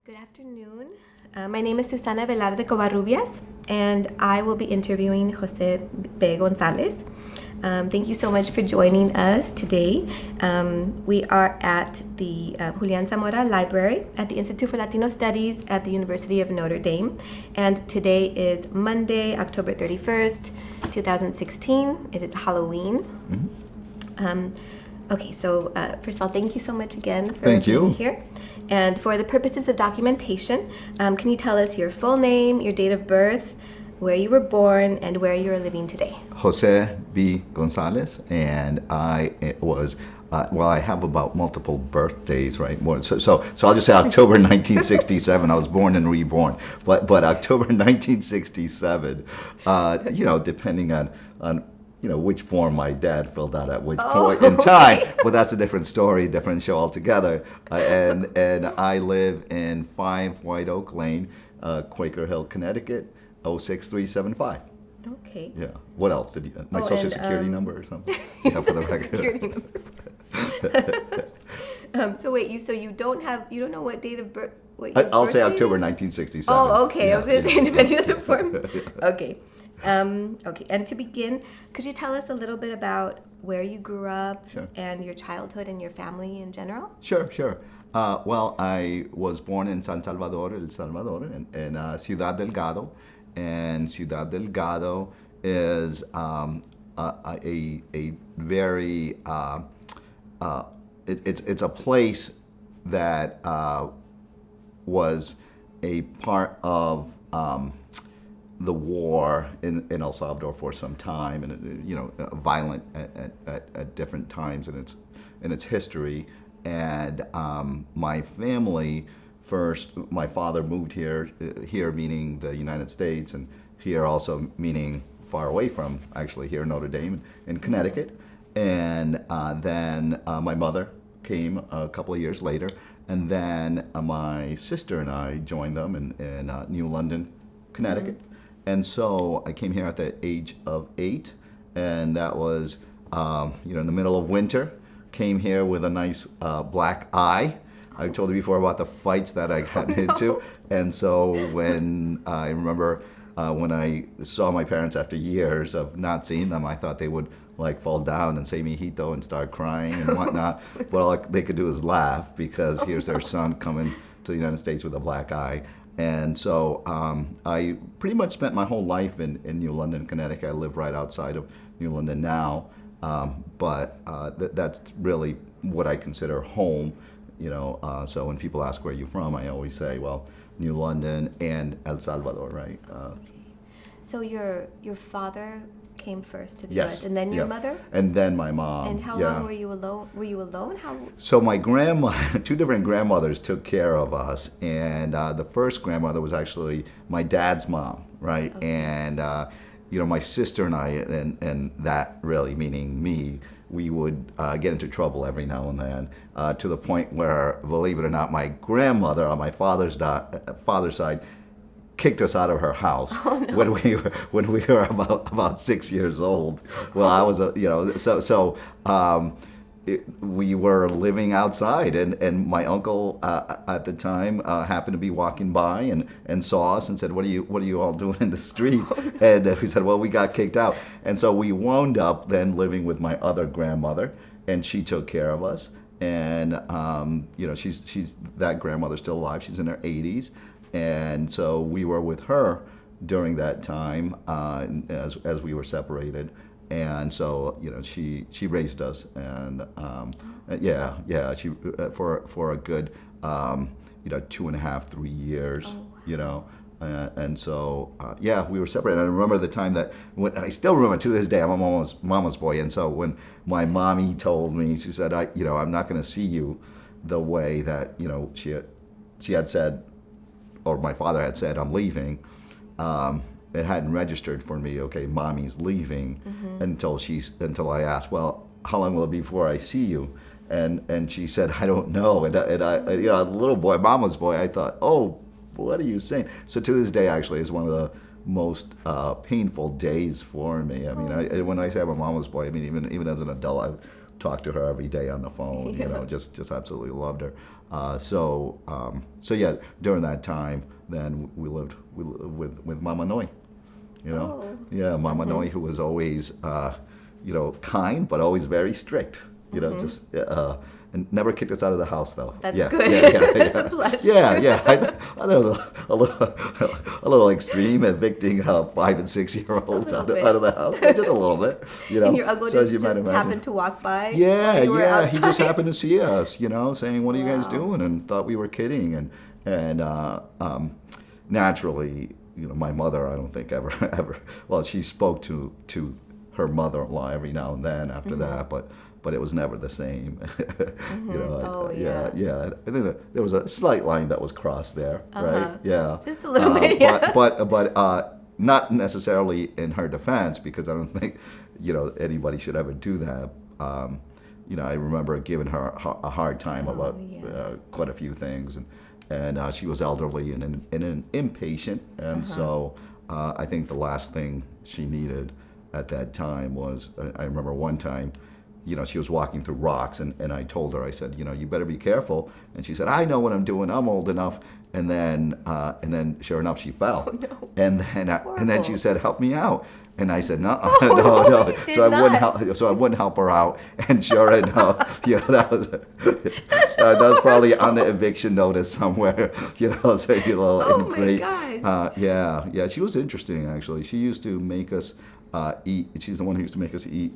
Good afternoon. My name is Susana Velarde Covarrubias, and I will be interviewing José B. González. Thank you so much for joining us today. We are at the Julian Zamora Library at the Institute for Latino Studies at the University of Notre Dame. And today is Monday, October 31st, 2016. It is Halloween. Okay, so first of all, thank you so much again for being here. And for the purposes of documentation, can you tell us your full name, your date of birth, where you were born, and where you are living today? José B. González, and I was, I have about multiple birthdays, right? So I'll just say October 1967. I was born and reborn, but October 1967, depending on which form my dad filled out at which point in time. Okay. But that's a different story, different show altogether. And I live in 5 White Oak Lane, Quaker Hill, Connecticut, 06375. Okay. Yeah. What else? Did you, my social security number or something? Yeah, for the record. Security number. So wait, you don't know what date of birth? I'll say October 1967. Oh, okay. Yeah, I was going to say depending on the form. Yeah. Okay. Okay, and to begin, could you tell us a little bit about where you grew up and your childhood and your family in general? Sure. Well, I was born in San Salvador, El Salvador, in Ciudad Delgado, and Ciudad Delgado is a very it's a place that was a part of the war in El Salvador for some time, and violent at different times in its history. And my family first, my father moved here meaning the United States, and here also meaning far away from, actually here in Notre Dame in Connecticut. And then my mother came a couple of years later, and then my sister and I joined them in New London, Connecticut. Mm-hmm. And so I came here at the age of 8, and that was, in the middle of winter. Came here with a nice black eye. I told you before about the fights that I got into. And so when I remember when I saw my parents after years of not seeing them, I thought they would fall down and say mijito and start crying and whatnot. But all they could do is laugh, because here's their son coming to the United States with a black eye. And so I pretty much spent my whole life in New London, Connecticut. I live right outside of New London now, but that's really what I consider home. So when people ask where you're from, I always say, well, New London and El Salvador, right? Okay. So your father came first to the Yes. U.S. and then your mother? And then my mom. And how long were you alone? Were you alone? So my two different grandmothers took care of us, and the first grandmother was actually my dad's mom, right? Okay. And my sister and I, and that really meaning me, we would get into trouble every now and then, to the point where, believe it or not, my grandmother on my father's side kicked us out of her house when we were about 6 years old. Well, I was we were living outside, and my uncle at the time happened to be walking by and saw us and said, "What are you all doing in the streets?" And we said, "Well, we got kicked out." And so we wound up then living with my other grandmother, and she took care of us. And she's that grandmother's still alive. She's in her 80s. And so we were with her during that time as we were separated, and so she raised us, and she for a good 2.5, 3 years, and so we were separated. I remember the time that I still remember to this day. I'm a mama's boy, and so when my mommy told me, she said, I'm not going to see you the way that she had said, or my father had said, I'm leaving. It hadn't registered for me, okay, mommy's leaving, until I asked, well, how long will it be before I see you? And she said, I don't know. And I a little boy, mama's boy, I thought, oh, what are you saying? So to this day, actually, is one of the most painful days for me. I mean, when I say I'm a mama's boy, I mean, even as an adult, I talked to her every day on the phone, just absolutely loved her. So yeah, during that time, then we lived with Mama Noi. Oh. Yeah, Mama Noi, who was always kind but always very strict. Just and never kicked us out of the house though. That's yeah, good. Yeah, yeah, That's yeah. a blessing. Yeah. I thought it was a little extreme, evicting 5 and 6 year olds out of the house, but just a little bit. And your uncle so as just you might imagine. happened to walk by. Yeah, while you were yeah. He just outside? happened to see us, saying, "What are you guys Wow. doing?" And thought we were kidding. And naturally, my mother, I don't think ever. Well, she spoke to her mother-in-law every now and then after that, but it was never the same. Oh, yeah. yeah. I think that there was a slight line that was crossed there, right? Yeah. Just a little bit, yeah. But not necessarily in her defense, because I don't think anybody should ever do that. I remember giving her a hard time about quite a few things, and she was elderly and impatient, and so I think the last thing she needed at that time was, I remember one time, she was walking through rocks, and I told her, I said, you better be careful. And she said, I know what I'm doing. I'm old enough. And then sure enough, she fell. Oh, no. And then she said, help me out. And I said, no, Oh, no. you did So I not. wouldn't help her out. And sure enough, that was probably on the eviction notice somewhere. So Oh, my great. gosh. Yeah. She was interesting, actually. She used to make us eat. She's the one who used to make us eat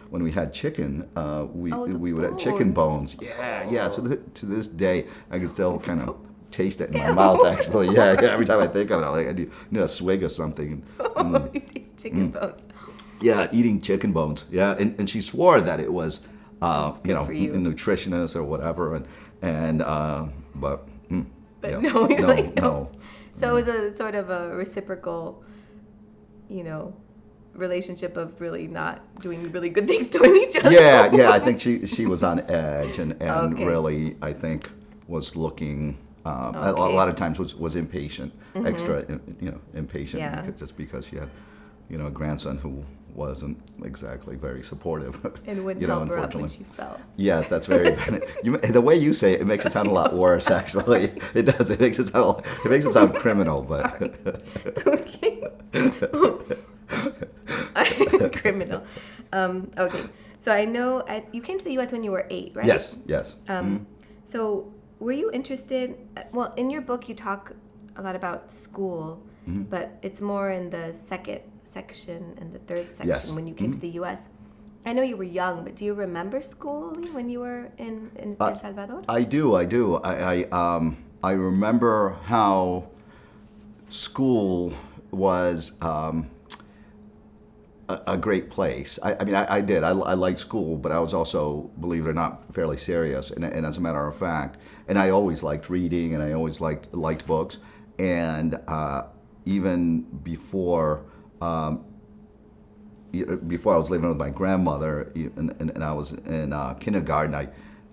when we had chicken. We would have chicken bones. Yeah. So to this day, I can still kind of taste it in my mouth. Actually, yeah. Every time I think of it, I need a swig of something. Oh, you taste chicken bones. Yeah, eating chicken bones. Yeah, and she swore that it was, good for you. nutritionist or whatever, but yeah. No, you're like, no. So it was a sort of a reciprocal, relationship of really not doing really good things toward each other. Yeah. I think she was on edge and Okay. really, I think, was looking. A Okay. lot of times was impatient, extra, impatient, Yeah. just because she had, a grandson who wasn't exactly very supportive. And wouldn't help her up when she fell. Yes, that's very. The way you say it, it makes it sound a lot worse. Actually, it does. It makes it sound criminal, but. Okay. Criminal. Okay. So I know you came to the U.S. when you were 8, right? Yes. So were you interested? Well, in your book you talk a lot about school, but it's more in the second section and the third section Yes. when you came to the U.S. I know you were young, but do you remember schooling when you were in El Salvador? I do. I remember how school was a great place. I did. I liked school, but I was also, believe it or not, fairly serious. And as a matter of fact, and I always liked reading, and I always liked books. And even before I was living with my grandmother, and I was in kindergarten,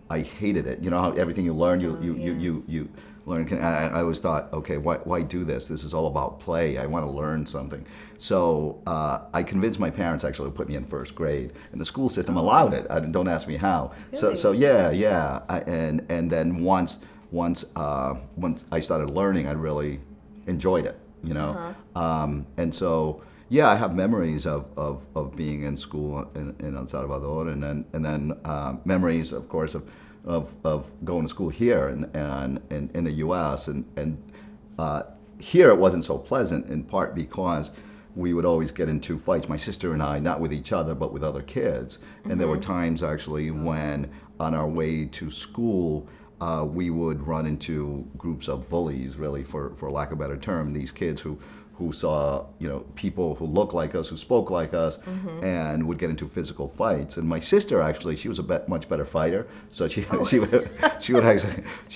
I hated it. You know how everything you learn, you learn. I always thought, okay, why do this? This is all about play. I want to learn something. So I convinced my parents actually to put me in first grade, and the school system allowed it. Don't ask me how. Really? So yeah. And then once I started learning, I really enjoyed it. And so. Yeah, I have memories of being in school in El Salvador, and then memories, of course, of going to school here and in the U.S. and here it wasn't so pleasant, in part because we would always get into fights, my sister and I, not with each other but with other kids, and there were times actually when on our way to school. We would run into groups of bullies, really, for lack of a better term. These kids who saw, people who looked like us, who spoke like us, and would get into physical fights. And my sister, actually, she was a much better fighter, so she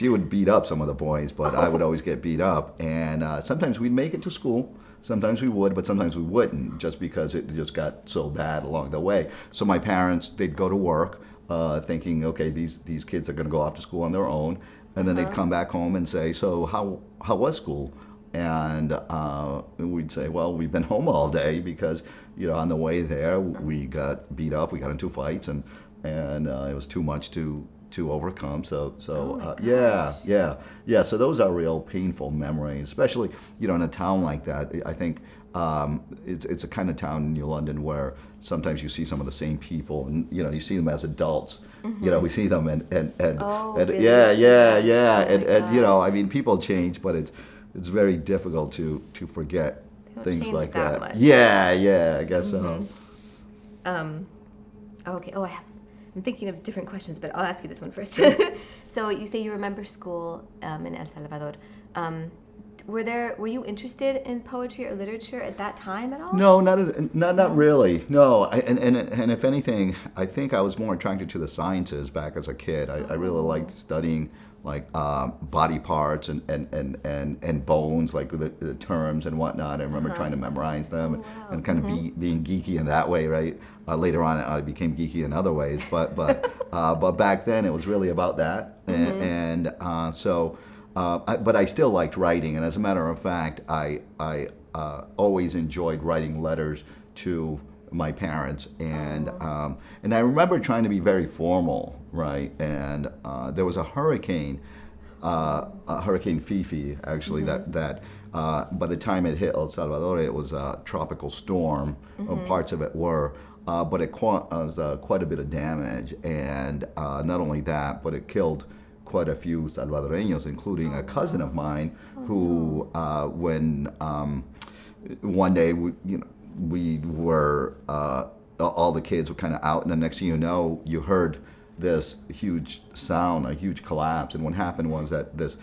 would beat up some of the boys, but I would always get beat up. And sometimes we'd make it to school. Sometimes we would, but sometimes we wouldn't, just because it just got so bad along the way. So my parents, they'd go to work, thinking, okay, these kids are going to go off to school on their own, and then they'd come back home and say, so how was school? And we'd say, well, we've been home all day because, on the way there we got beat up, we got into fights, and it was too much to to overcome. Oh my Yeah, gosh. yeah. So those are real painful memories, especially in a town like that. I think it's a kind of town in New London where sometimes you see some of the same people, and you see them as adults. We see them Oh, and really? yeah, You see yeah, that? yeah, Oh my and I gosh. mean, people change, but it's very difficult to forget They don't things change like that that. much. Yeah, I guess so. Um, okay. Oh, I'm thinking of different questions, but I'll ask you this one first. So you say you remember school in El Salvador. Um, were you interested in poetry or literature at that time at all? No, not No. really. No, and if anything, I think I was more attracted to the sciences back as a kid. I really liked Oh. studying like body parts and bones, like the terms and whatnot. I remember trying to memorize them Oh, wow. and kind of being geeky in that way, right? Later on, I became geeky in other ways, but back then it was really about that, but I still liked writing, and as a matter of fact, I always enjoyed writing letters to my parents, and I remember trying to be very formal, right? And there was a hurricane, Hurricane Fifi, actually, that by the time it hit El Salvador, it was a tropical storm. Parts of it were. But it caused quite a bit of damage, and not only that, but it killed quite a few Salvadoreños, including a cousin of mine, who, when one day we were all the kids were kind of out, and the next thing you know, you heard this huge sound, a huge collapse, and what happened was that this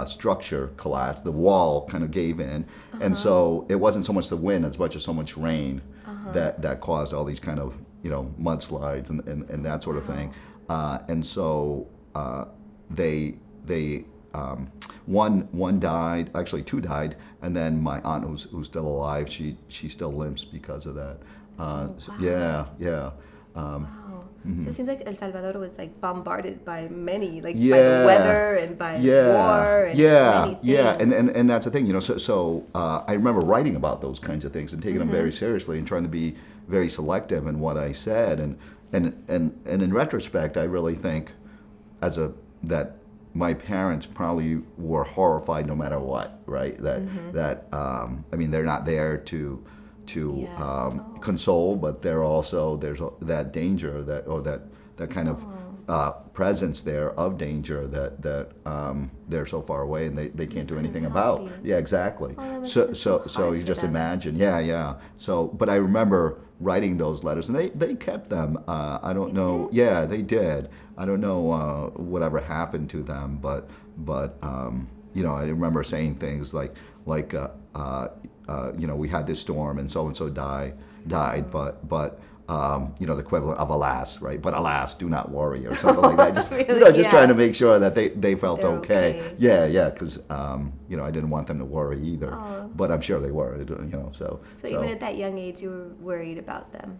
structure collapsed, the wall kind of gave in, and so it wasn't so much the wind as much as so much rain that caused all these kind of mudslides and that sort of thing, and so they one died, actually two died, and then my aunt who's still alive, she still limps because of that. So, Wow. yeah. Wow. So it seems like El Salvador was like bombarded by many, like by the Yeah, weather and by war and many yeah, things. and that's the thing, So I remember writing about those kinds of things and taking them very seriously and trying to be very selective in what I said, and in retrospect, I really think that my parents probably were horrified no matter what, right? That I mean, they're not there to Yes. Oh. console, but there's that danger that kind of presence there of danger that they're so far away and they can't do anything help about. you. Yeah, exactly. Oh, that must So have been so so hard you for just them. imagine. Yeah. So, but I remember writing those letters, and they kept them. I don't They know. did? Yeah, they did. I don't know whatever happened to them, but I remember saying things like we had this storm and so died, but the equivalent of alas, right? But alas, do not worry, or something like that. Just Really? just Yeah. trying to make sure that they felt They're okay. okay. Yeah, because I didn't want them to worry either, Oh. but I'm sure they were. So even at that young age, you were worried about them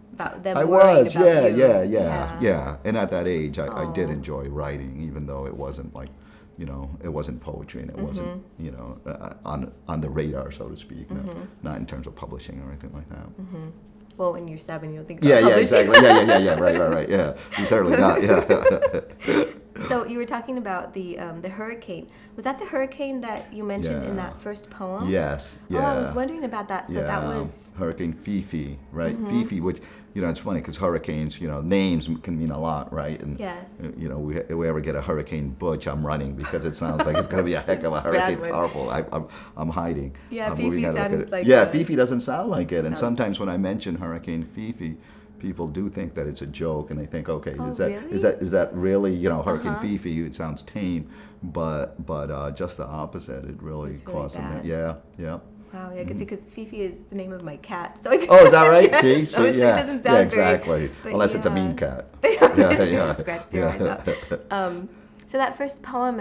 I worrying was, about you. yeah. And at that age, I did Aw. enjoy writing, even though it wasn't like, it wasn't poetry and it wasn't, on the radar, so to speak. Not in terms of publishing or anything like that. Well, when you're 7, you'll think about Yeah, publishing. exactly. Yeah. Right. Yeah, certainly not. Yeah. So you were talking about the hurricane. Was that the hurricane that you mentioned in Yeah. that first poem? Yes. Yeah. Oh, I was wondering about that. So that was. Hurricane Fifi, right? Fifi, which it's funny because hurricanes, names can mean a lot, right? And Yes. we ever get a Hurricane Butch, I'm running because it sounds like it's going to be a heck of a hurricane, one. powerful. I'm hiding. Yeah, We Fifi gotta look at sounds it. like Yeah, a- Fifi doesn't sound like it, and Sounds- sometimes when I mention Hurricane Fifi, people do think that it's a joke, and they think, okay, Oh, is that really? really Hurricane Fifi? It sounds tame, but just the opposite. It really It's really caused them. bad. Yeah. Wow, yeah, I can see because Fifi is the name of my cat. So I can, Oh, is that right? Yes, See, so it yeah, doesn't sound exactly. Very, Unless it's a yeah. mean cat. Yeah. Scratched your eyes out. So that first poem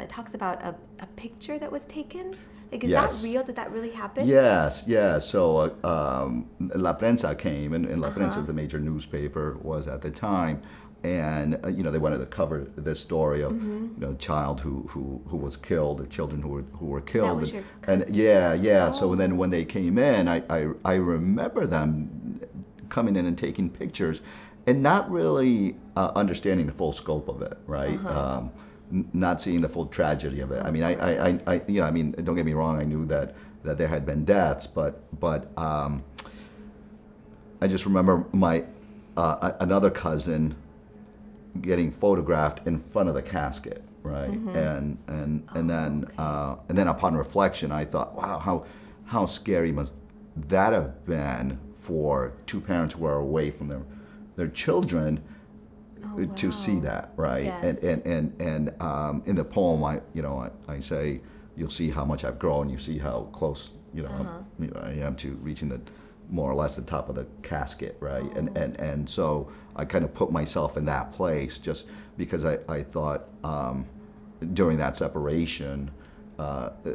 talks about a picture that was taken. Like, is Yes. that real? Did that really happen? Yes. So La Prensa came, and La Prensa is the major newspaper was at the time, and they wanted to cover this story of a child who was killed, or children who were killed, was your and cousin? yeah. Oh. So then when they came in, I remember them coming in and taking pictures, and not really understanding the full scope of it, right? Not seeing the full tragedy of it. I mean, I mean, don't get me wrong. I knew that there had been deaths, but I just remember my another cousin getting photographed in front of the casket, right? And then upon reflection, I thought, wow, how scary must that have been for two parents who are away from their children to see that, right? Yes. And in the poem, I say, you'll see how much I've grown. You see how close I am to reaching the more or less the top of the casket, right? And so I kind of put myself in that place just because I thought during that separation,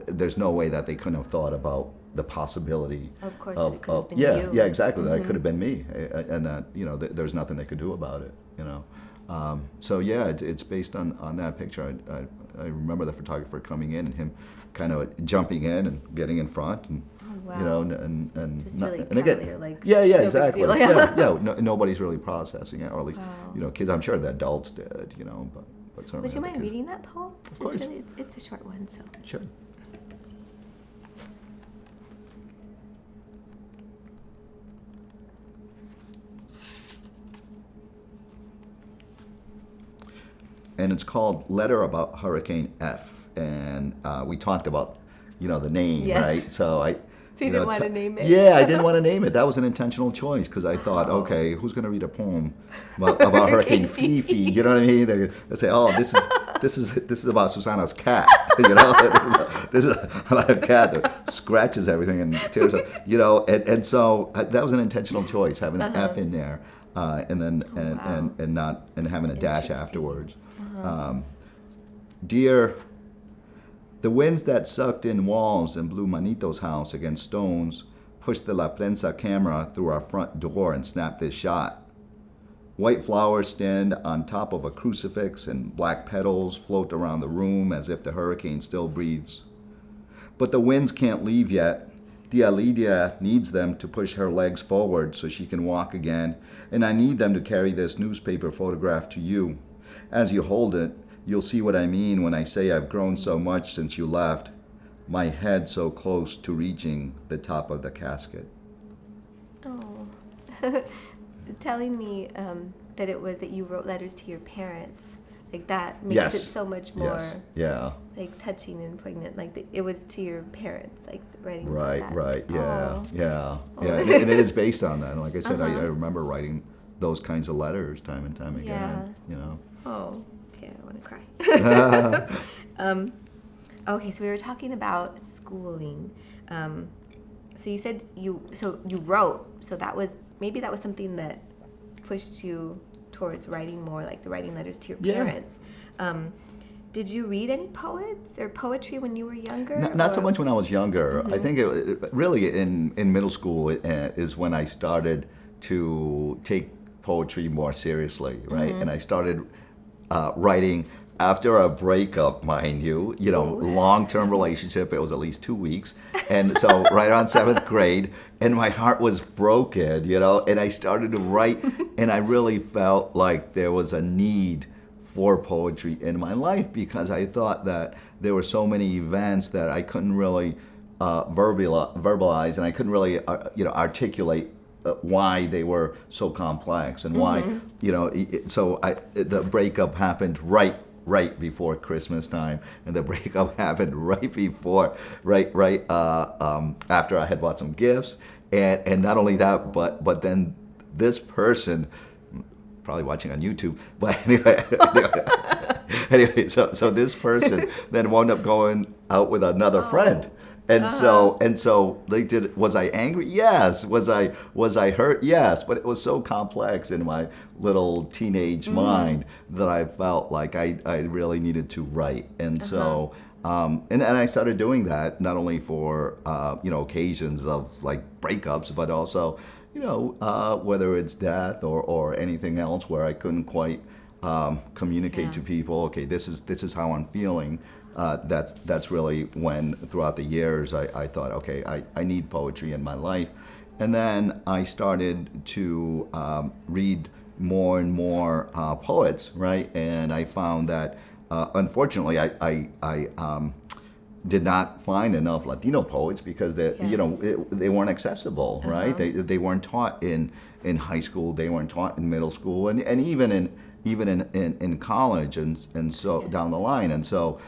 there's no way that they couldn't have thought about the possibility Of course, that it could have been yeah, you. yeah, exactly. That it could have been me, and that there's nothing they could do about it. So yeah, it's based on that picture. I remember the photographer coming in and him kind of jumping in and getting in front and. Wow. And Just really and again, cavalier, like, yeah, no big exactly. deal. Nobody's really processing it, or at least Wow. kids. I'm sure the adults did, but certainly. Would you the mind kids. reading that poem? Of course. Really, it's a short one, so. Sure. And it's called Letter About Hurricane F, and we talked about the name, Yes. right? So So you didn't want to name it? Yeah, I didn't want to name it. That was an intentional choice because I thought, okay, who's going to read a poem about Hurricane Fifi? You know what I mean? They say, oh, this is about Susana's cat. This is about a cat that scratches everything and tears up. And so that was an intentional choice, having the F in there, and then and having a dash Interesting. afterwards. Dear. The winds that sucked in walls and blew Manito's house against stones pushed the La Prensa camera through our front door and snapped this shot. White flowers stand on top of a crucifix and black petals float around the room as if the hurricane still breathes. But the winds can't leave yet. Tia Lydia needs them to push her legs forward so she can walk again, and I need them to carry this newspaper photograph to you. As you hold it, you'll see what I mean when I say I've grown so much since you left, my head so close to reaching the top of the casket. Oh. Telling me that it was that you wrote letters to your parents, like that makes Yes. it so much more Yes. Yeah. like touching and poignant. Like it was to your parents, like writing about Right, that. right, yeah, Oh. yeah, yeah. And it is based on that. And like I said, I remember writing those kinds of letters time and time again. Oh, okay, I want to cry. Okay, so we were talking about schooling. So you said you wrote. So maybe that was something that pushed you towards writing more, like the writing letters to your Yeah. parents. Did you read any poets or poetry when you were younger? Not so or- much when I was younger. I think it really in middle school is when I started to take poetry more seriously, right? And I started writing after a breakup, mind you, long-term relationship. It was at least 2 weeks, and so right around 7th grade, and my heart was broken, and I started to write, and I really felt like there was a need for poetry in my life because I thought that there were so many events that I couldn't really verbalize, and I couldn't really articulate why they were so complex and why so the breakup happened right before Christmas time, and the breakup happened right before after I had bought some gifts, and not only that, but then this person, probably watching on YouTube, but anyway, so this person then wound up going out with another friend. And so they did. Was I angry? Yes. Was I hurt? Yes. But it was so complex in my little teenage mind that I felt like I really needed to write. And so and I started doing that not only for occasions of like breakups, but also whether it's death or anything else where I couldn't quite communicate to people. Okay, this is how I'm feeling. That's really when throughout the years I thought, okay, I need poetry in my life. And then I started to read more and more poets, right? And I found that, unfortunately, I did not find enough Latino poets because they weren't accessible, right? They weren't taught in high school, they weren't taught in middle school, and even in college, and so down the line. And so,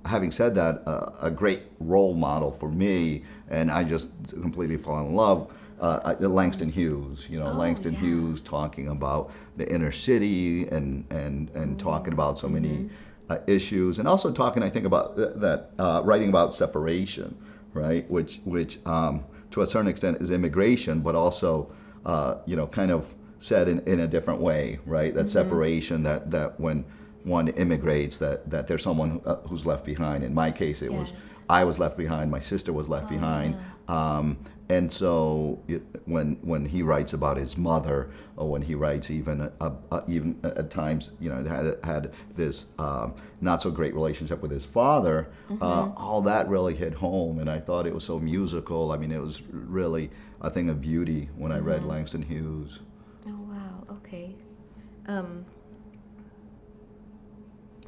having said that, a great role model for me, and I just completely fall in love. Langston Hughes, Langston Hughes talking about the inner city and talking about so many issues, and also talking, I think, about writing about separation, right? Which to a certain extent is immigration, but also, kind of said in a different way, right? That separation, that when one immigrates, that there's someone who's left behind. In my case, it was I was left behind, my sister was left behind. And so when he writes about his mother, or when he writes even at times, had this not so great relationship with his father, all that really hit home, and I thought it was so musical. I mean, it was really a thing of beauty when I read Langston Hughes. Oh wow, okay.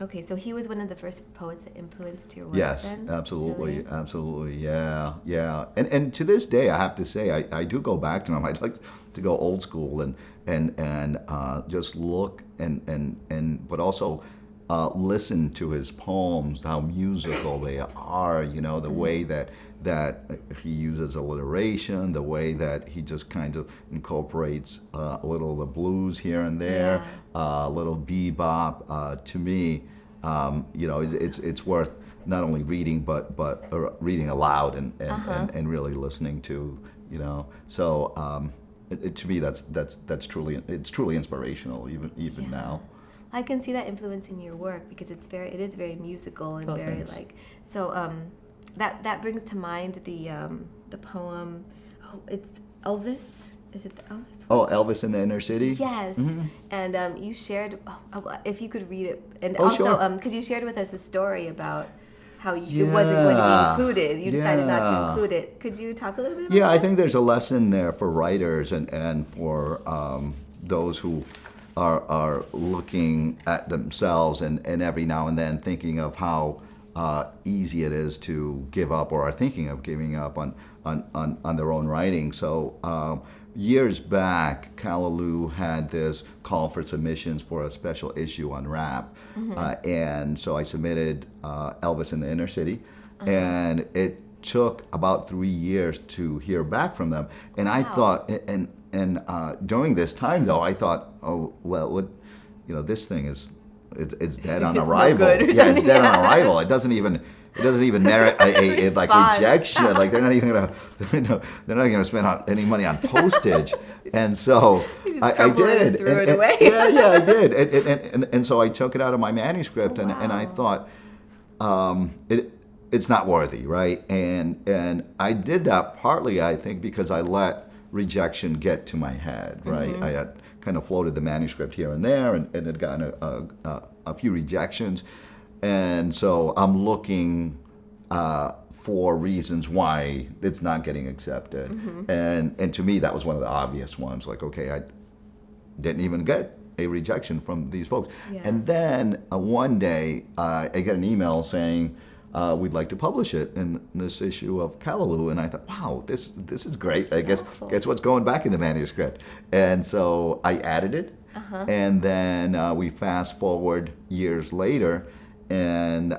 Okay, so he was one of the first poets that influenced your work. Yes, then? absolutely, Really? absolutely, yeah. And to this day, I have to say, I do go back to him. I'd like to go old school and just look but also listen to his poems, how musical they are. The way that he uses alliteration, the way that he just kind of incorporates a little of the blues here and there, a little bebop. To me, it's worth not only reading but reading aloud and really listening to. So to me that's truly inspirational even now. I can see that influence in your work because it is very musical and very thanks. That brings to mind the poem. Oh, it's Elvis. Is it the Elvis one? Oh, Elvis in the Inner City? Yes. And you shared, if you could read it, and sure. because you shared with us a story about how it wasn't going to be included. You decided not to include it. Could you talk a little bit about that? I think there's a lesson there for writers and for those who are looking at themselves and every now and then thinking of how easy it is to give up, or are thinking of giving up on their own writing. So years back, Callaloo had this call for submissions for a special issue on rap, and so I submitted Elvis in the Inner City, and it took about 3 years to hear back from them. And I thought, and during this time though, I thought, oh well, this thing it's dead on arrival. It's dead on arrival. It doesn't even merit a like rejection. Like they're not even gonna spend any money on postage. And so I did. Threw it away. I did. And so I took it out of my manuscript, and I thought it's not worthy, right? And I did that partly, I think, because I let rejection get to my head, right? I had kind of floated the manuscript here and there, and had gotten a few rejections, and so I'm looking for reasons why it's not getting accepted, and to me that was one of the obvious ones. Like, okay, I didn't even get a rejection from these folks, and then one day I get an email saying, we'd like to publish it in this issue of Callaloo, and I thought, wow, this is great. I guess what's going back in the manuscript. And so I added it, and then we fast forward years later, and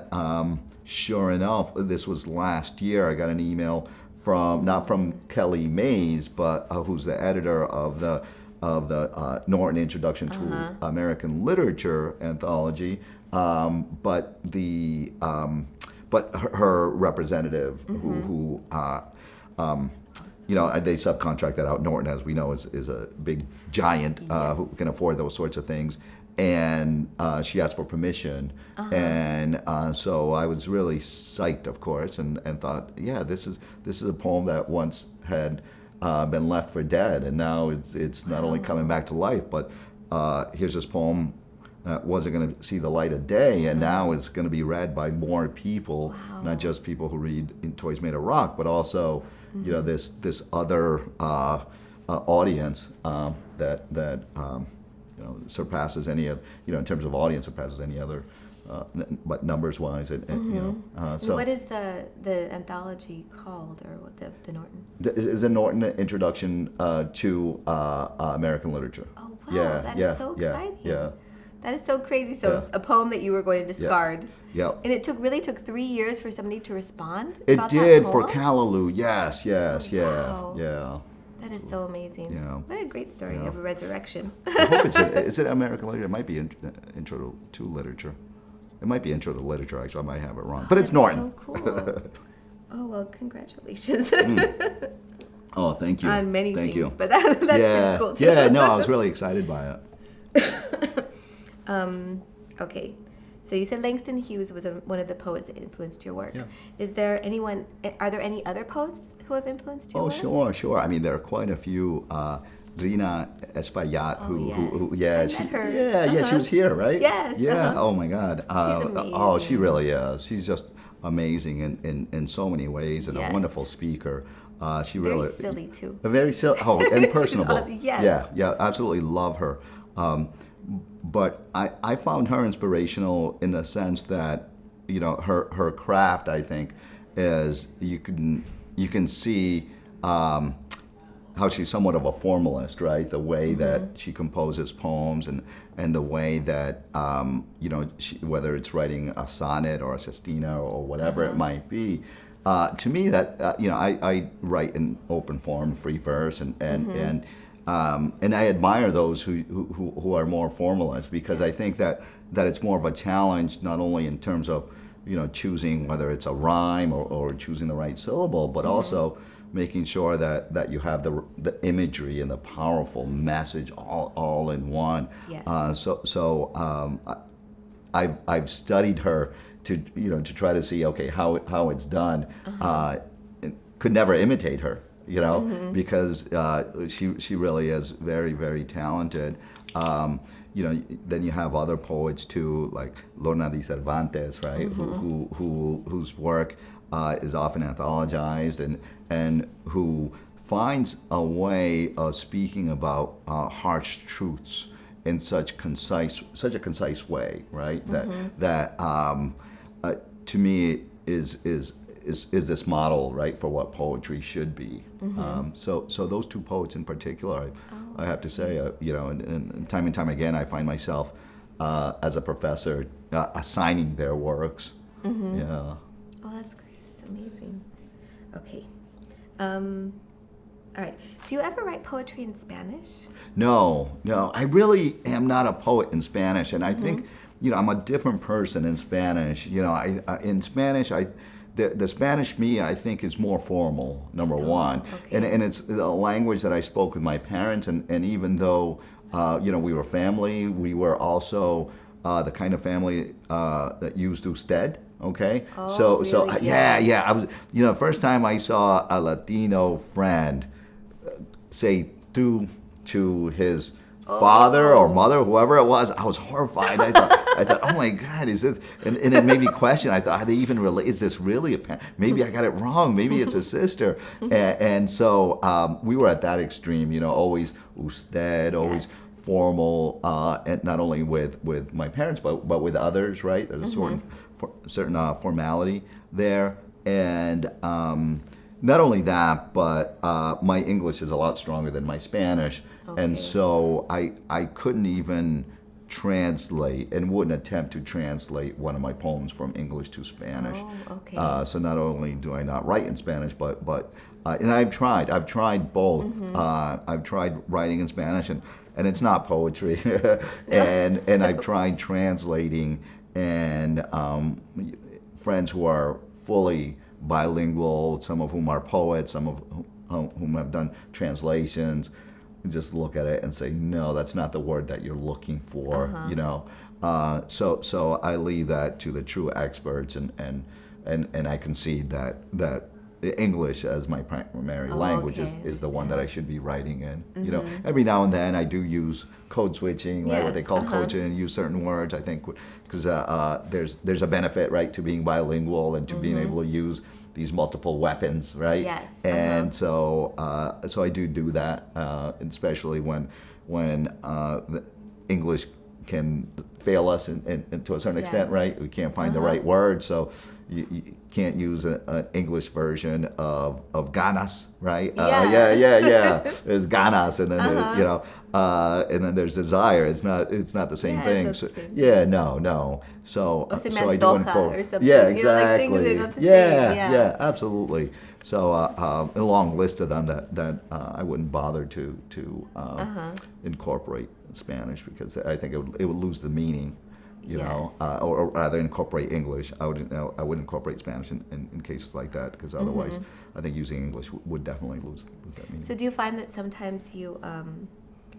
sure enough, this was last year. I got an email not from Kelly Mays, but who's the editor of the Norton Introduction to American Literature anthology, but her representative, who they subcontract that out. Norton, as we know, is a big giant who can afford those sorts of things, and she asked for permission, and so I was really psyched, of course, and thought, yeah, this is a poem that once had been left for dead, and now it's not only coming back to life, but here's this poem that wasn't going to see the light of day, and now it's going to be read by more people, not just people who read In Toys Made of Rock, but also this other audience surpasses any of, in terms of audience, surpasses any other, but numbers wise, so. What is the anthology called, or what the Norton? Is the Norton introduction to American literature. Oh wow, that is so exciting. Yeah. That is so crazy. So it's a poem that you were going to discard. Yeah. And it took 3 years for somebody to respond. It about did that for poem? Callaloo. Yes. Wow. Yeah. That is so amazing. Yeah. What a great story of a resurrection. I hope it's an American literature. It might be intro to literature. It might be intro to literature. Actually, I might have it wrong, but it's Norton. So cool. Oh well, congratulations. Oh, thank you. On many thank things, you. but that's pretty cool too. Yeah, no, I was really excited by it. Okay, so you said Langston Hughes was one of the poets that influenced your work. Yeah. Are there any other poets who have influenced your work? Oh, sure. I mean, there are quite a few. Rina Espaillat, who I met her. Yeah, she was here, right? Yes. Yeah. Oh my God. She's amazing. Oh, she really is. She's just amazing in so many ways, and a wonderful speaker. She really very silly too. Very silly. Oh, and personable. Awesome. Yes. Yeah. Absolutely love her. But I found her inspirational in the sense that, her craft, I think, is you can see how she's somewhat of a formalist, right? The way that she composes poems and the way that whether it's writing a sonnet or a sestina or whatever it might be. To me, that I write in open form, free verse, and I admire those who are more formalist, because I think that it's more of a challenge, not only in terms of choosing whether it's a rhyme or choosing the right syllable, but also making sure that you have the imagery and the powerful message all in one. Yes. I've studied her to try to see how it's done. Could never imitate her, because she really is very, very talented. Then you have other poets too, like Lorna di Cervantes, right? Whose work is often anthologized and who finds a way of speaking about harsh truths in such a concise way, right? That to me is this model, right, for what poetry should be. So those two poets in particular, I have to say, and time and time again, I find myself as a professor assigning their works. Yeah. Oh, that's great. It's amazing. Okay. All right. Do you ever write poetry in Spanish? No. I really am not a poet in Spanish, and I think, I'm a different person in Spanish. In Spanish, the Spanish me, I think, is more formal, number one. Okay. And it's a language that I spoke with my parents, and even though, we were family, we were also the kind of family that used usted. Okay. Oh, really? Yeah. I was, the first time I saw a Latino friend say to his father or mother, whoever it was, I was horrified. I thought, oh my God, is this? And it made me question. I thought, are they even relate? Is this really a parent? Maybe I got it wrong. Maybe it's a sister. And so we were at that extreme. Always usted, always formal, and not only with my parents, but with others. Right? There's a certain formality there, and not only that, but my English is a lot stronger than my Spanish, and so I couldn't even translate and wouldn't attempt to translate one of my poems from English to Spanish. So not only do I not write in Spanish, but and I've tried both. I've tried writing in Spanish, and it's not poetry, and I've tried translating. And friends who are fully bilingual, some of whom are poets, some of whom have done translations, just look at it and say, no, that's not the word that you're looking for, So I leave that to the true experts, and I concede that English as my primary language okay, is the one that I should be writing in. Mm-hmm. You know, every now and then I do use code switching, right? What they Yes, call code switching, and use certain words. I think because there's a benefit, right, to being bilingual and to being able to use these multiple weapons, right? Yes, And so I do that, especially when the English can fail us to a certain extent, Yes. right? We can't find the right word, so you can't use an English version of ganas, right? Yeah. There's ganas, and then there's, and then there's desire. It's not the same Yeah, thing. it's not So, the same yeah, no. So O se me so I do antoja incorporate. or something. Yeah, You know, like things exactly. that are not the same. Yeah. Absolutely. So a long list of them that I wouldn't bother to incorporate Spanish because I think it would lose the meaning, you know, Yes. or rather incorporate English. I would incorporate Spanish in cases like that because otherwise I think using English would definitely lose that meaning. So do you find that sometimes you,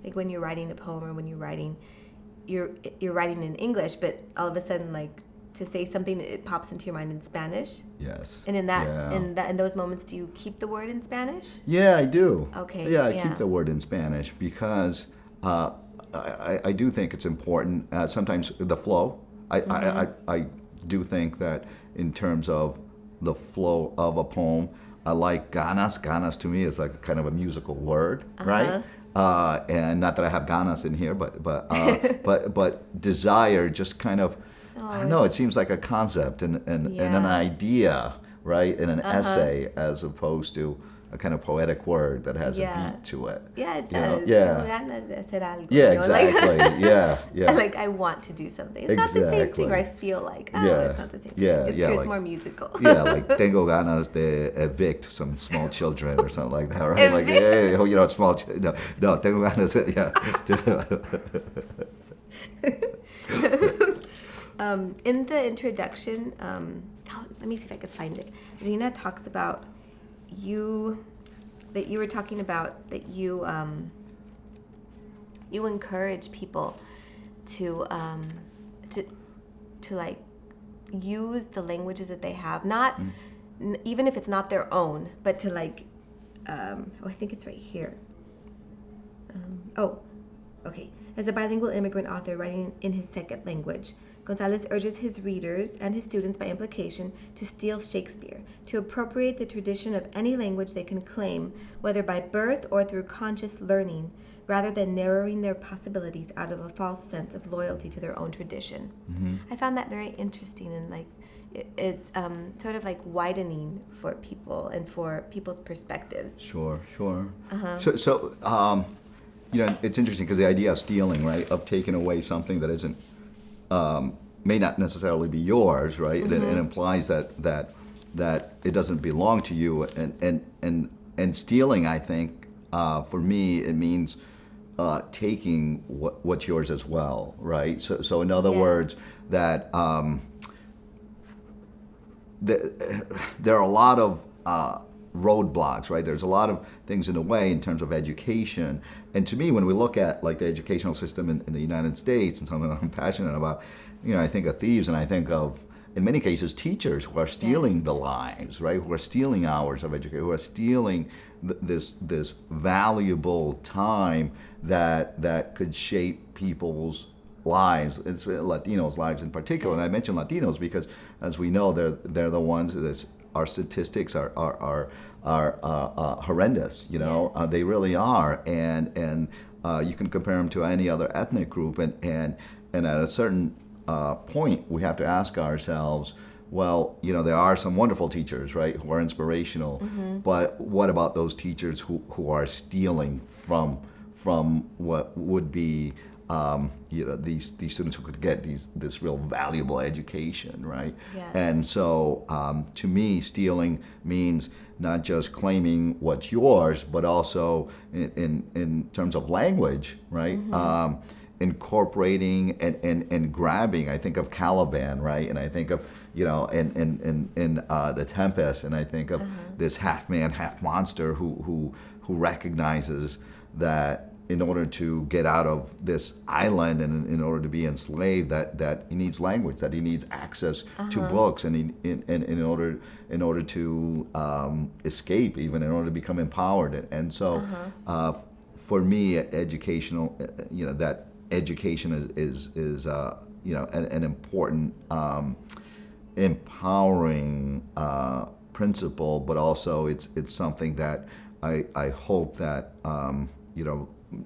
like when you're writing a poem or when you're writing in English, but all of a sudden, like, to say something, it pops into your mind in Spanish? Yes. And in Yeah. those moments, do you keep the word in Spanish? Yeah, I do. Okay, Yeah, I yeah. keep the word in Spanish because I do think it's important. Sometimes the flow. I do think that in terms of the flow of a poem, I like ganas. Ganas to me is like kind of a musical word, right? And not that I have ganas in here, but desire just kind of. I don't know. It seems like a concept and an idea, right? And an essay, as opposed to a kind of poetic word that has a beat to it. Yeah, it You know? does. Yeah. Tengo ganas de hacer algo, Yeah, you know, like- exactly. Yeah. Like, I want to do something. It's not the same Exactly. thing where I feel like, Yeah. it's not the same thing. Yeah, It's yeah, true, like- it's more musical. Yeah, like tengo ganas de evict some small children or something like that, right? Like, hey, you know, small children. No, tengo ganas de, In the introduction, let me see if I could find it. Regina talks about that you were talking about that you encourage people to like use the languages that they have, not even if it's not their own, but to like I think it's right here. Okay. As a bilingual immigrant author writing in his second language, González urges his readers and his students by implication to steal Shakespeare, to appropriate the tradition of any language they can claim, whether by birth or through conscious learning, rather than narrowing their possibilities out of a false sense of loyalty to their own tradition. I found that very interesting, and like it's sort of like widening for people and for people's perspectives. Sure. So you know, it's interesting because the idea of stealing, right, of taking away something that isn't, may not necessarily be yours, right? It implies that it doesn't belong to you, and stealing, I think, for me, it means taking what's yours as well, right? So in other words, that there are a lot of roadblocks, right? There's a lot of things in the way in terms of education. And to me, when we look at like the educational system in the United States and something that I'm passionate about, you know, I think of thieves and I think of, in many cases, teachers who are stealing the lives, right? Who are stealing hours of education, who are stealing this valuable time that could shape people's lives. It's Latinos' lives in particular. And I mention Latinos because, as we know, they're the ones that our statistics are horrendous. You know, they really are, and you can compare them to any other ethnic group, and at a certain point, we have to ask ourselves, well, you know, there are some wonderful teachers, right, who are inspirational, but what about those teachers who are stealing from what would be you know, these students who could get this real valuable education, right? Yes. And so to me, stealing means not just claiming what's yours, but also in terms of language, right? Incorporating and grabbing. I think of Caliban, right? And I think of, you know, in The Tempest, and I think of this half man, half monster who recognizes that in order to get out of this island and in order to be enslaved, that he needs language, that he needs access to books, and in order to escape, even in order to become empowered. And so, for me, educational, that education is an important empowering principle, but also it's something that I hope that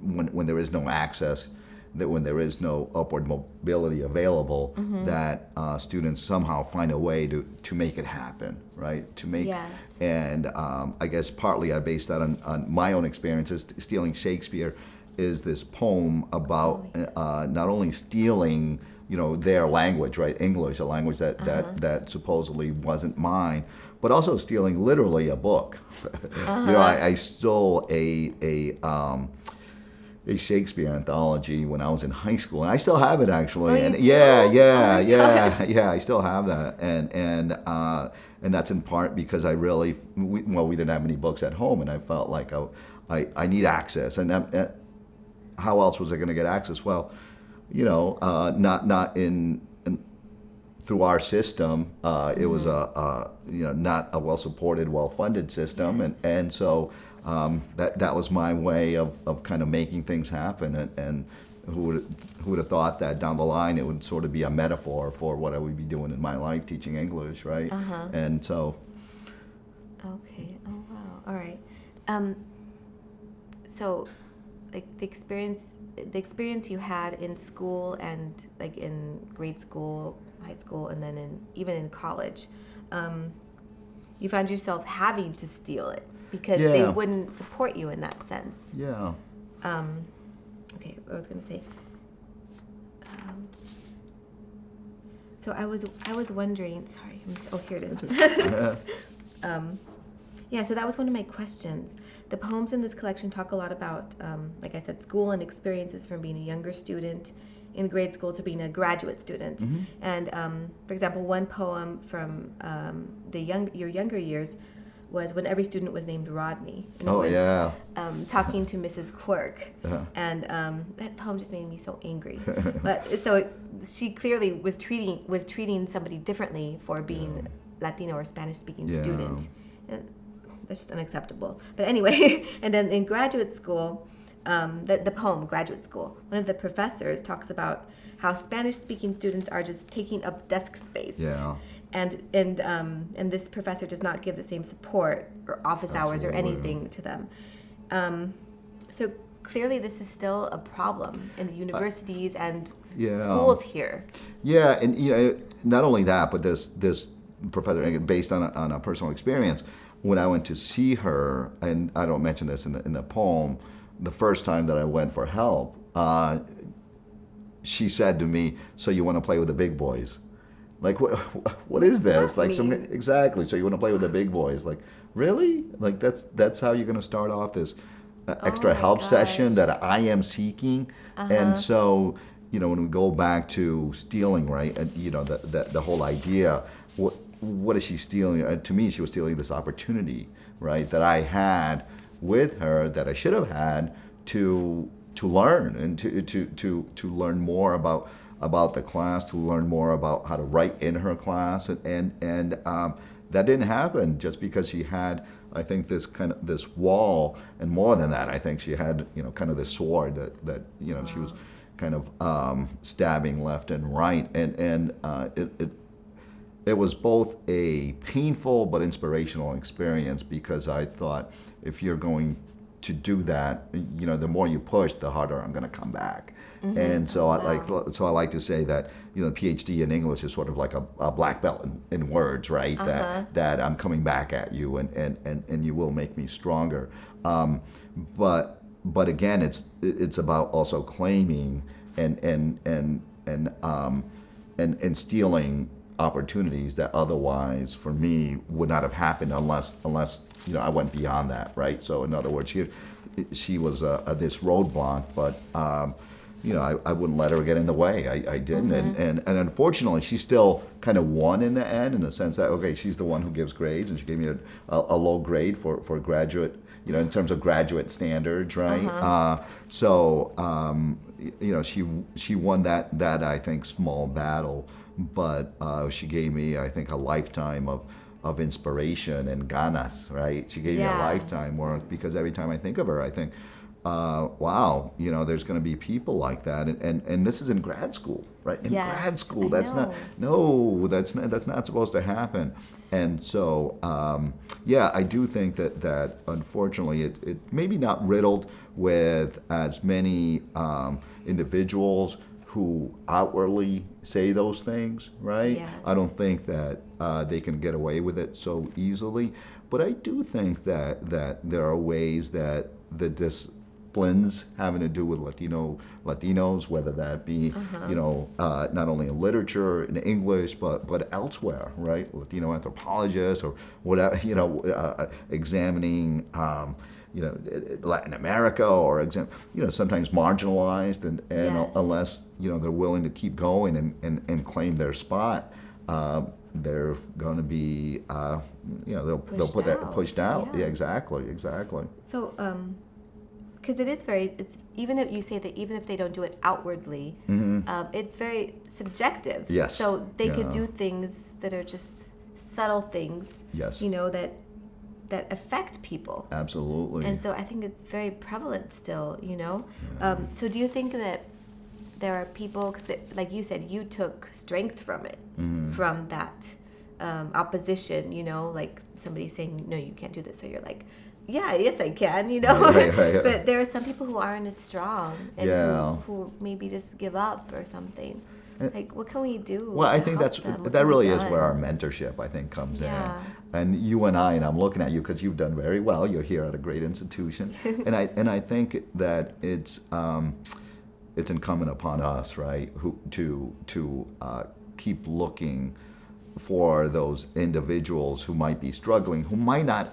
when there is no access, that when there is no upward mobility available, that students somehow find a way to make it happen, right? Yes. And I guess partly I based that on my own experiences. Stealing Shakespeare is this poem about not only stealing their language, right? English, a language that supposedly wasn't mine, but also stealing literally a book. I stole a Shakespeare anthology when I was in high school, and I still have it actually. Oh, and you do? yeah, I still have that, and that's in part because I really we didn't have many books at home, and I felt like I need access, and how else was I going to get access? Well, not in through our system. It was not a well supported, well funded system, and so. That was my way of kind of making things happen, and who would have thought that down the line it would sort of be a metaphor for what I would be doing in my life, teaching English, right? And so. Okay. Oh wow. All right. So, like the experience you had in school and like in grade school, high school, and then even in college, you found yourself having to steal it. Because they wouldn't support you in that sense. Yeah. Okay, I was gonna say. So I was wondering. Sorry. Here it is. So that was one of my questions. The poems in this collection talk a lot about, like I said, school and experiences from being a younger student in grade school to being a graduate student. And for example, one poem from your younger years was when every student was named Rodney. And talking to Mrs. Quirk. And that poem just made me so angry. But so she clearly was treating somebody differently for being Latino or Spanish speaking student. And that's just unacceptable. But anyway, and then in graduate school, the poem Graduate School, one of the professors talks about how Spanish speaking students are just taking up desk space. And this professor does not give the same support or office hours or anything to them. So clearly this is still a problem in the universities and schools here. Yeah, and not only that, but this professor, based on a personal experience, when I went to see her, and I don't mention this in the poem, the first time that I went for help, she said to me, "So you want to play with the big boys?" Like, what is this? Like, exactly. So you want to play with the big boys? Like, really? Like, that's how you're going to start off this extra help session that I am seeking? And so, when we go back to stealing, right? And the whole idea. What is she stealing? To me, she was stealing this opportunity, right? That I had with her, that I should have had to learn and to learn more about the class, to learn more about how to write in her class, and that didn't happen just because she had, I think, this wall, and more than that, I think she had kind of this sword that she was kind of stabbing left and right, and it was both a painful but inspirational experience, because I thought, if you're going to do that, the more you push, the harder I'm going to come back. And so I like to say that PhD in English is sort of like a black belt in words, right? That I'm coming back at you, and you will make me stronger. But again, it's about also claiming and stealing opportunities that otherwise, for me, would not have happened unless I went beyond that, right? So in other words, she was this roadblock, but I wouldn't let her get in the way. I didn't. And unfortunately, she still kind of won in the end, in the sense that, okay, she's the one who gives grades, and she gave me a low grade for graduate, in terms of graduate standards, right? She won that I think small battle, but she gave me, I think, a lifetime of inspiration and ganas, right? She gave me a lifetime work, because every time I think of her, I think, wow, there's going to be people like that, and this is in grad school, right? In grad school, that's not supposed to happen. And so, I do think that unfortunately, it maybe not riddled with as many individuals who outwardly say those things, right? Yes. I don't think that they can get away with it so easily, but I do think that there are ways that the disciplines having to do with Latinos, whether that be not only in literature, in English, but elsewhere, right? Latino anthropologists or whatever, examining Latin America, or sometimes marginalized, and unless they're willing to keep going and claim their spot, they're going to be they'll put that pushed out. Yeah, exactly. So because it's even if you say that, even if they don't do it outwardly, it's very subjective. Yes. So they could do things that are just subtle things. Yes. That affect people. Absolutely. And so I think it's very prevalent still. So do you think that there are people, because like you said, you took strength from it, from that opposition, like somebody saying, no, you can't do this. So you're like, yes, I can, Right. But there are some people who aren't as strong, and who maybe just give up or something. Like, what can we do? Well, I think that really is where our mentorship, I think, comes in. And you and I'm looking at you because you've done very well. You're here at a great institution, and I think that it's incumbent upon us, right, to keep looking for those individuals who might be struggling, who might not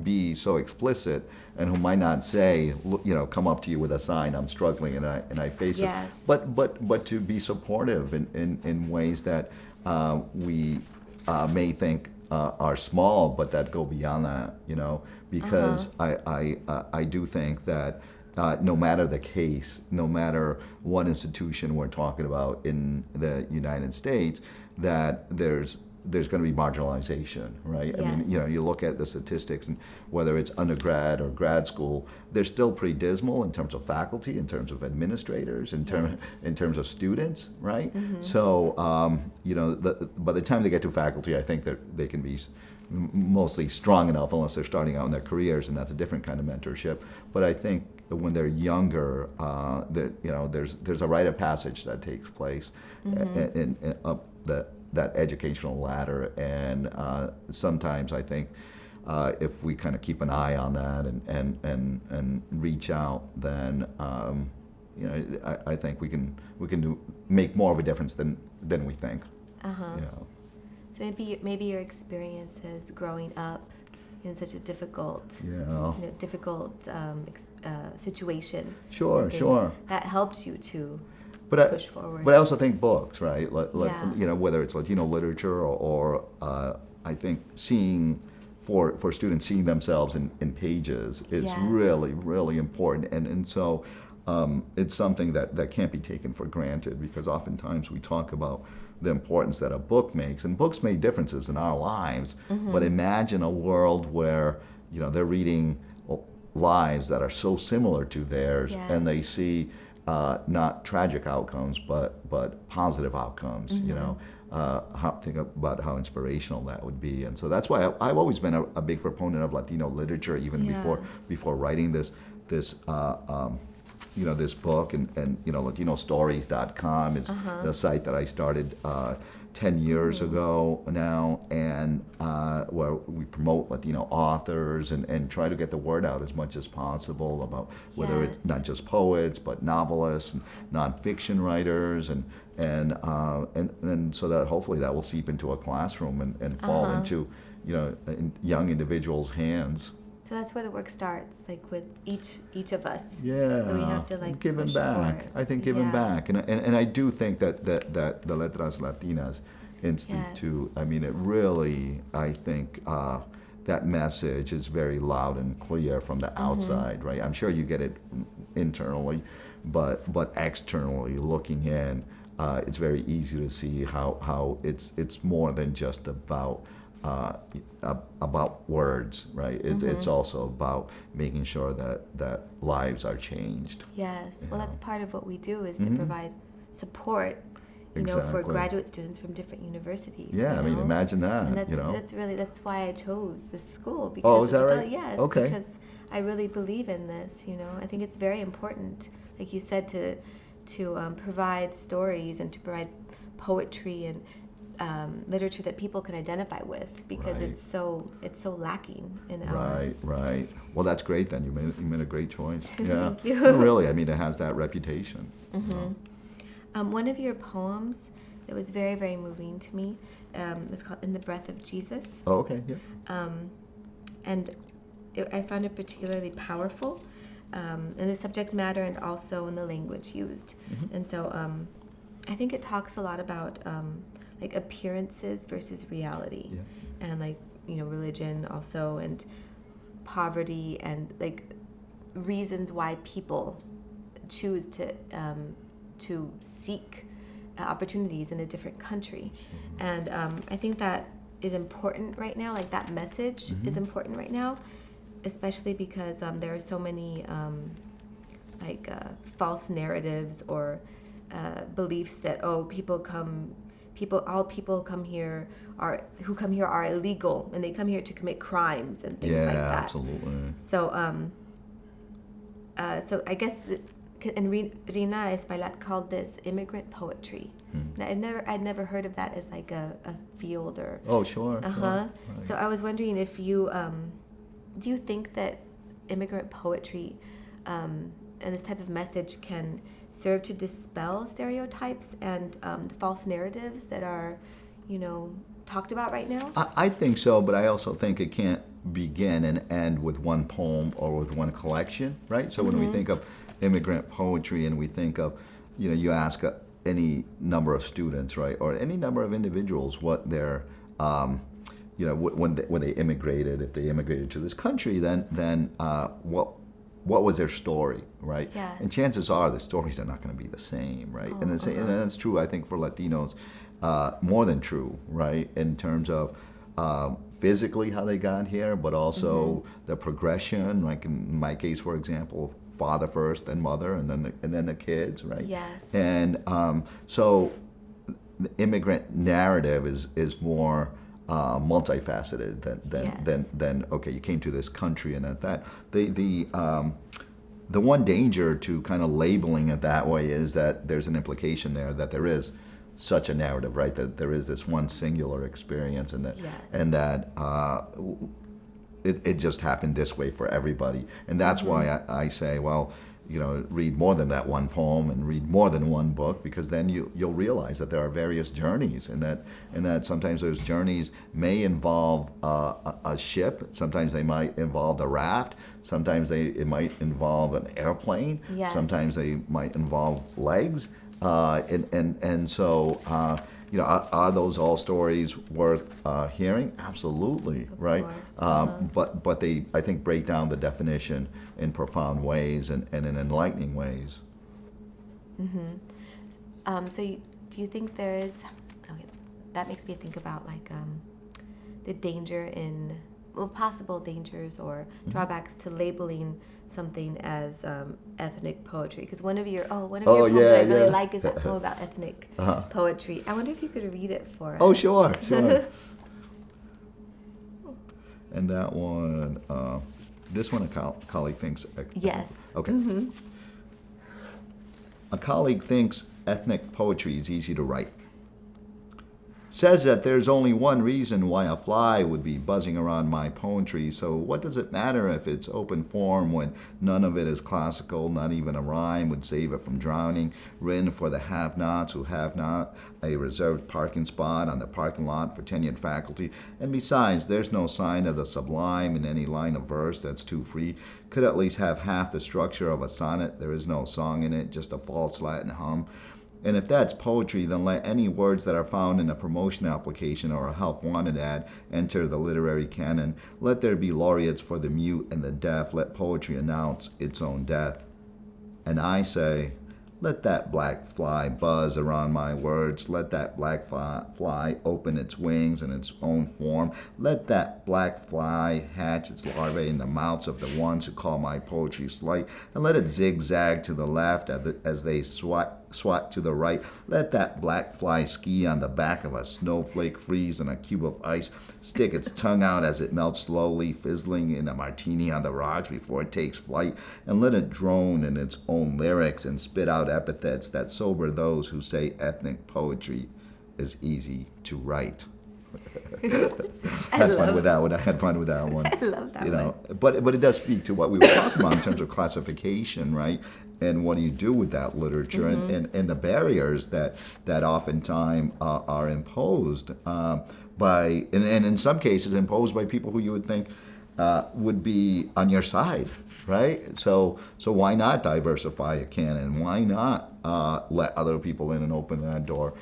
be so explicit, and who might not say, come up to you with a sign, I'm struggling and I face it. But to be supportive in ways that we may think are small, but that go beyond that, because I do think that no matter the case, no matter what institution we're talking about in the United States, that there's going to be marginalization, right? Yes. I mean, you look at the statistics, and whether it's undergrad or grad school, they're still pretty dismal in terms of faculty, in terms of administrators, in terms of students, right? So, by the time they get to faculty, I think that they can be mostly strong enough, unless they're starting out in their careers, and that's a different kind of mentorship. But I think when they're younger, there's a rite of passage that takes place in up that educational ladder, and sometimes I think if we kind of keep an eye on that and reach out, then I think we can make more of a difference than we think. So maybe your experiences growing up in such a difficult situation. Sure. That helped you to push forward. But I also think books, right? Whether it's Latino literature or I think for students seeing themselves in pages is really, really important. And so it's something that can't be taken for granted, because oftentimes we talk about the importance that a book makes, and books make differences in our lives. But imagine a world where they're reading lives that are so similar to theirs, and they see not tragic outcomes, but positive outcomes. Think about how inspirational that would be. And so that's why I've always been a big proponent of Latino literature, even before writing this book. And LatinoStories.com is the site that I started 10 years ago now, and where we promote Latino authors and try to get the word out as much as possible about whether it's not just poets, but novelists and nonfiction writers, and so that hopefully that will seep into a classroom and fall into in young individuals' hands. So that's where the work starts, like with each of us. Yeah, that we have to like giving push back. forward. I think giving Yeah. back, and I do think that the Letras Latinas Institute. I mean, it really, I think that message is very loud and clear from the outside, right? I'm sure you get it internally, but externally, looking in, it's very easy to see how it's more than just about words, right? It's also about making sure that lives are changed. Yes. Well, Yeah. that's part of what we do is to provide support, for Exactly. graduate students from different universities. Yeah, I mean, imagine that. And that's you know. that's why I chose this school. Because Oh, is that I felt- right? Yes. Okay. Because I really believe in this. I think it's very important, like you said, to provide stories and to provide poetry and literature that people can identify with, because Right. it's so lacking in our. Right. Well, that's great then. You made a great choice. Yeah. Thank you. No, really, I mean, it has that reputation. One of your poems that was very, very moving to me was called "In the Breath of Jesus," Oh, okay. Yeah. and I found it particularly powerful in the subject matter and also in the language used. And so I think it talks a lot about like appearances versus reality, and like religion also, and poverty, and like reasons why people choose to seek opportunities in a different country. And I think that is important right now. Like that message is important right now, especially because there are so many false narratives or beliefs that all people come here are illegal, and they come here to commit crimes and things like that. Absolutely. So I guess and Rina Espaillat called this immigrant poetry. And I'd never heard of that as like a field or. Oh, sure. Right. Right. So I was wondering if you do you think that immigrant poetry and this type of message can serve to dispel stereotypes and the false narratives that are, talked about right now? I think so, but I also think it can't begin and end with one poem or with one collection, right? So when we think of immigrant poetry and we think of, you ask any number of students, right, or any number of individuals what their, when they immigrated, if they immigrated to this country, then what was their story, right? Yes. And chances are the stories are not going to be the same, right? And that's true, I think, for Latinos, more than true, right? In terms of physically how they got here, but also the progression. Like in my case, for example, father first, then mother, and then the kids, right? Yes. And so the immigrant narrative is more multifaceted than okay, you came to this country and that's that. The one danger to kind of labeling it that way is that there's an implication there that there is such a narrative, right? That there is this one singular experience, and that it just happened this way for everybody. And that's why I say, well, read more than that one poem and read more than one book, because then you'll realize that there are various journeys, and that sometimes those journeys may involve a ship, sometimes they might involve a raft, sometimes it might involve an airplane, sometimes they might involve legs, and so are those all stories worth hearing? Absolutely, right? But they, I think, break down the definition in profound ways and in enlightening ways. So do you think there is? Okay, that makes me think about like the danger in possible dangers or drawbacks to labeling something as ethnic poetry, because one of your poems that I really like is that poem about ethnic poetry. I wonder if you could read it for us. Oh, sure. And that one, this one, a colleague thinks. Yes. Okay. A colleague thinks ethnic poetry is easy to write. says that there's only one reason why a fly would be buzzing around my poetry. So what does it matter if it's open form when none of it is classical? Not even a rhyme would save it from drowning. Written for the have-nots who have not a reserved parking spot on the parking lot for tenured faculty. And besides, there's no sign of the sublime in any line of verse that's too free. Could at least have half the structure of a sonnet. There is no song in it, just a false Latin hum. And if that's poetry, then let any words that are found in a promotion application or a help wanted ad enter the literary canon. Let there be laureates for the mute and the deaf. Let poetry announce its own death. And I say, let that black fly buzz around my words. Let that black fly open its wings in its own form. Let that black fly hatch its larvae in the mouths of the ones who call my poetry slight. And let it zigzag to the left as they swat to the right. Let that black fly ski on the back of a snowflake, freeze in a cube of ice, stick its tongue out as it melts slowly, fizzling in a martini on the rocks before it takes flight, and let it drone in its own lyrics and spit out epithets that sober those who say ethnic poetry is easy to write. Had fun with that one. I had fun with that one. I love that one. But it does speak to what we were talking about in terms of classification, right? And what do you do with that literature, and the barriers that oftentimes are imposed by, and in some cases imposed by people who you would think would be on your side, right? So why not diversify a canon? Why not let other people in and open that door?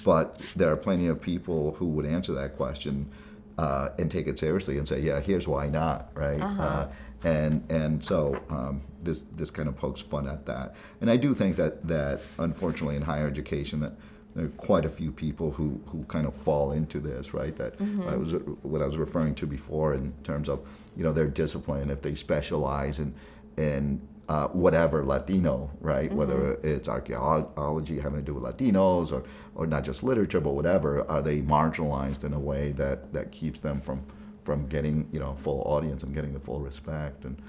But there are plenty of people who would answer that question and take it seriously and say, yeah, here's why not, right? And so this kind of pokes fun at that. And I do think that unfortunately in higher education that there are quite a few people who kind of fall into this, right? That was what I was referring to before in terms of, their discipline, if they specialize in whatever Latino, right? Whether it's archaeology having to do with Latinos or not just literature, but whatever, are they marginalized in a way that keeps them from getting full audience and getting the full respect, and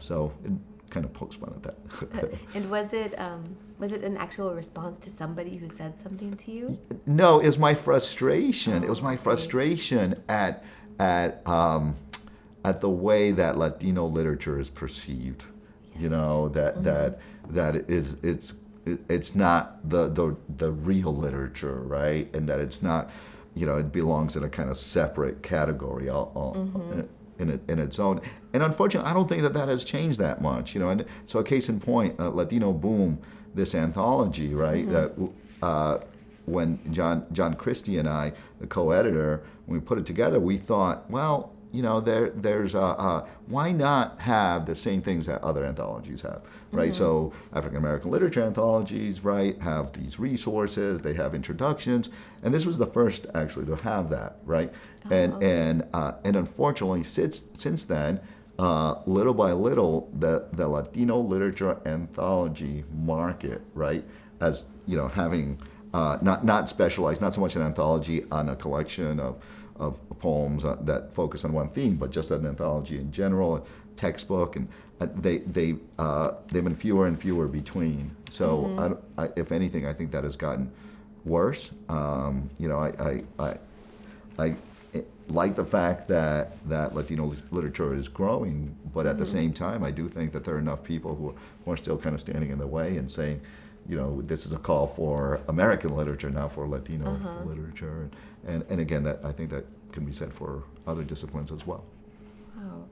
so it kind of pokes fun at that. And was it an actual response to somebody who said something to you? No, it was my frustration. It was my frustration at the way that Latino literature is perceived. That it's not the real literature, right? And that it's not, it belongs in a kind of separate category in its own. And unfortunately, I don't think that has changed that much, And so a case in point, Latino Boom, this anthology, right? That when John Christie and I, the co-editor, when we put it together, we thought, well, there's why not have the same things that other anthologies have, right? So African American literature anthologies, right, have these resources, they have introductions, and this was the first actually to have that, right? And unfortunately, since then, little by little, the Latino literature anthology market, right, as having not specialized, not so much an anthology on a collection of poems that focus on one theme, but just an anthology in general, a textbook, and they've been fewer and fewer between. So if anything, I think that has gotten worse. I like the fact that Latino literature is growing, but at the same time, I do think that there are enough people who are still kind of standing in the way and saying, this is a call for American literature, not for Latino literature. And again, that I think that can be said for other disciplines as well. Wow.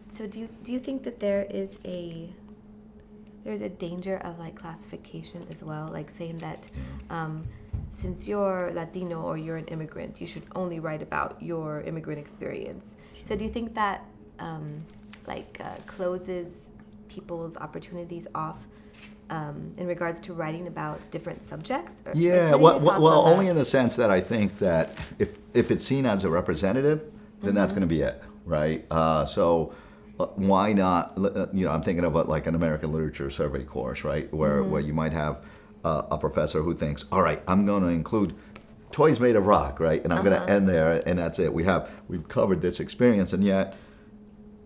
So do you think that there's a danger of classification as well, like saying that since you're Latino or you're an immigrant, you should only write about your immigrant experience. Sure. So do you think that closes people's opportunities off in regards to writing about different subjects? Yeah, well, only in the sense that I think that if it's seen as a representative, then that's going to be it, right? So why not? I'm thinking of an American literature survey course, right, where you might have a professor who thinks, all right, I'm going to include toys made of rock, right, and I'm going to end there, and that's it. We've covered this experience, and yet.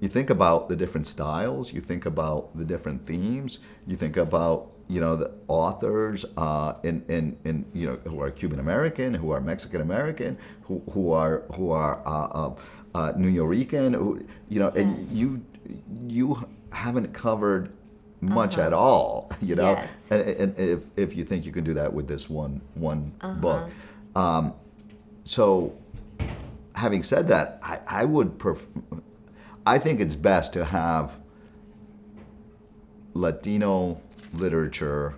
You think about the different styles, you think about the different themes, you think about the authors who are Cuban American, who are Mexican American, who are New Yorican, and you haven't covered much at all, Yes. and if you think you can do that with this one book. So having said that, I would I think it's best to have Latino literature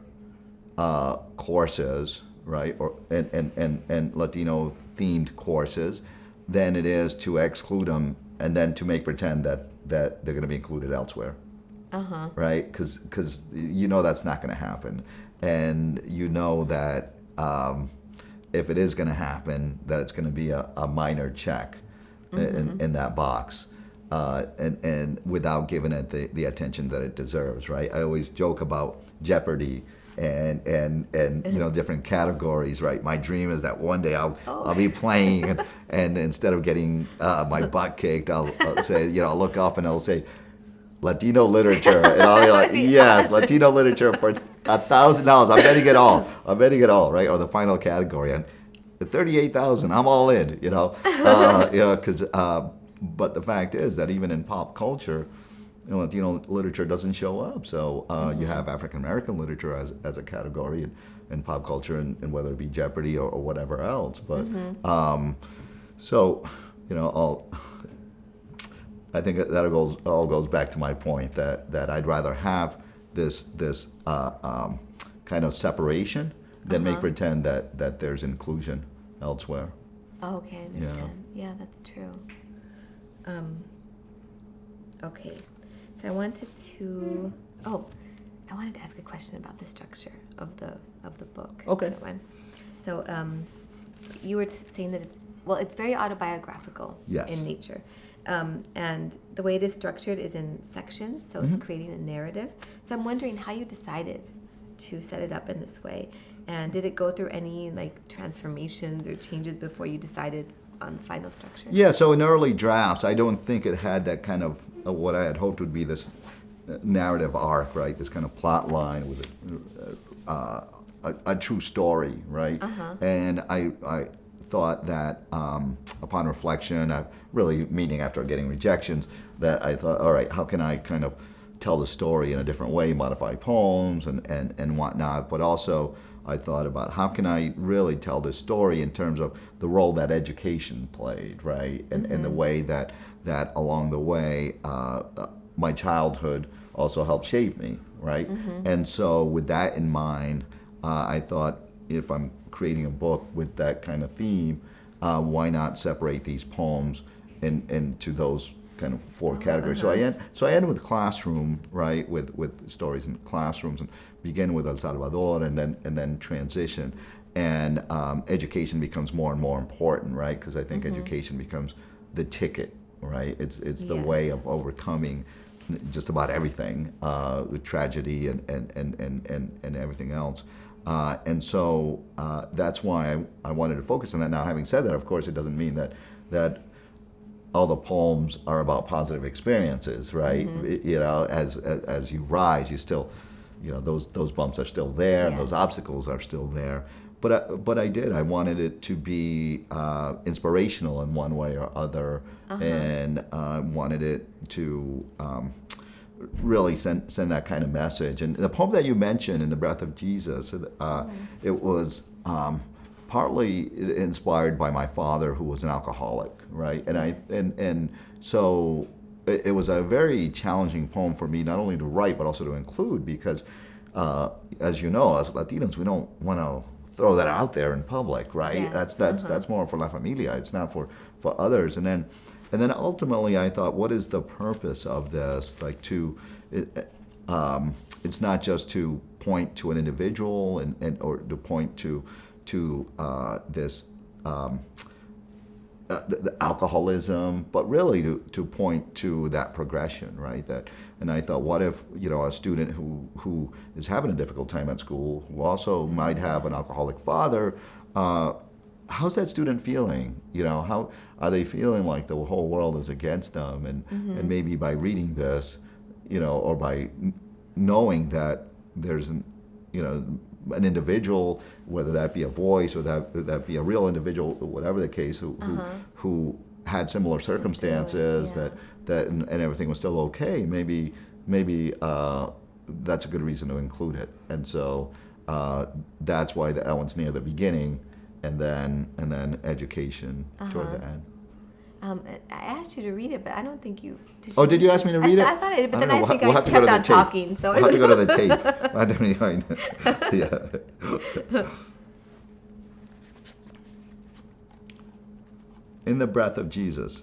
courses, right, and Latino themed courses, than it is to exclude them and then to make pretend that they're going to be included elsewhere. Right? Because that's not going to happen, and that if it is going to happen, that it's going to be a minor check in that box, and without giving it the attention that it deserves. Right? I always joke about Jeopardy and different categories. Right? My dream is that one day I'll be playing, and instead of getting my butt kicked, I'll say, I'll look up and I'll say, Latino literature, and I'll be like, yes, Latino literature for $1,000. I'm betting it all, right? Or the final category, and at 38,000, I'm all in, because. But the fact is that even in pop culture, Latino literature doesn't show up. So you have African American literature as a category in pop culture, and whether it be Jeopardy or whatever else. But I think that all goes back to my point that I'd rather have this kind of separation than make pretend that there's inclusion elsewhere. Okay, I understand. Yeah, that's true. Okay, so I wanted to ask a question about the structure of the book. Okay. So you were saying that it's very autobiographical in nature. And the way it is structured is in sections, so creating a narrative. So I'm wondering how you decided to set it up in this way, and did it go through any transformations or changes before you decided on the final structure? Yeah, so in early drafts, I don't think it had that kind of what I had hoped would be this narrative arc, right? This kind of plot line with a true story, right? And I thought that upon reflection, really meaning after getting rejections, that I thought, all right, how can I kind of tell the story in a different way, modify poems and whatnot, but also I thought about how can I really tell this story in terms of the role that education played, right? And the way that along the way, my childhood also helped shape me, right? And so with that in mind, I thought if I'm creating a book with that kind of theme, why not separate these poems into those kind of four categories? So I end with classroom, right, with stories in classrooms, and begin with El Salvador, and then transition, and education becomes more and more important, right? Because I think education becomes the ticket, right? It's the way of overcoming just about everything, with tragedy and everything else. And so that's why I wanted to focus on that. Now, having said that, of course, it doesn't mean that all the poems are about positive experiences, right? As you rise, you still, those bumps are still there, and those obstacles are still there. But I wanted it to be inspirational in one way or other, and wanted it to really send that kind of message. And the poem that you mentioned, In the Breath of Jesus, it was partly inspired by my father, who was an alcoholic, right? And so it was a very challenging poem for me, not only to write but also to include, because as you know, as Latinos, we don't want to throw that out there in public, right? That's more for La Familia. It's not for others. And then ultimately, I thought, what is the purpose of this? It's not just to point to an individual or to point to this the alcoholism, but really to point to that progression, right? And I thought, what if a student who is having a difficult time at school, who also might have an alcoholic father, how's that student feeling? How are they feeling like the whole world is against them? And maybe by reading this, or by knowing that there's an individual, whether that be a voice or that be a real individual, whatever the case, who had similar circumstances, that and everything was still okay. Maybe that's a good reason to include it. And so that's why that one's near the beginning, and then education toward the end. I asked you to read it, but I don't think you. Did you ask me to read it? I thought I did, but then know. I think we'll I have just to go kept to the on tape. talking. So we'll have to go to the tape. Yeah. In the Breath of Jesus.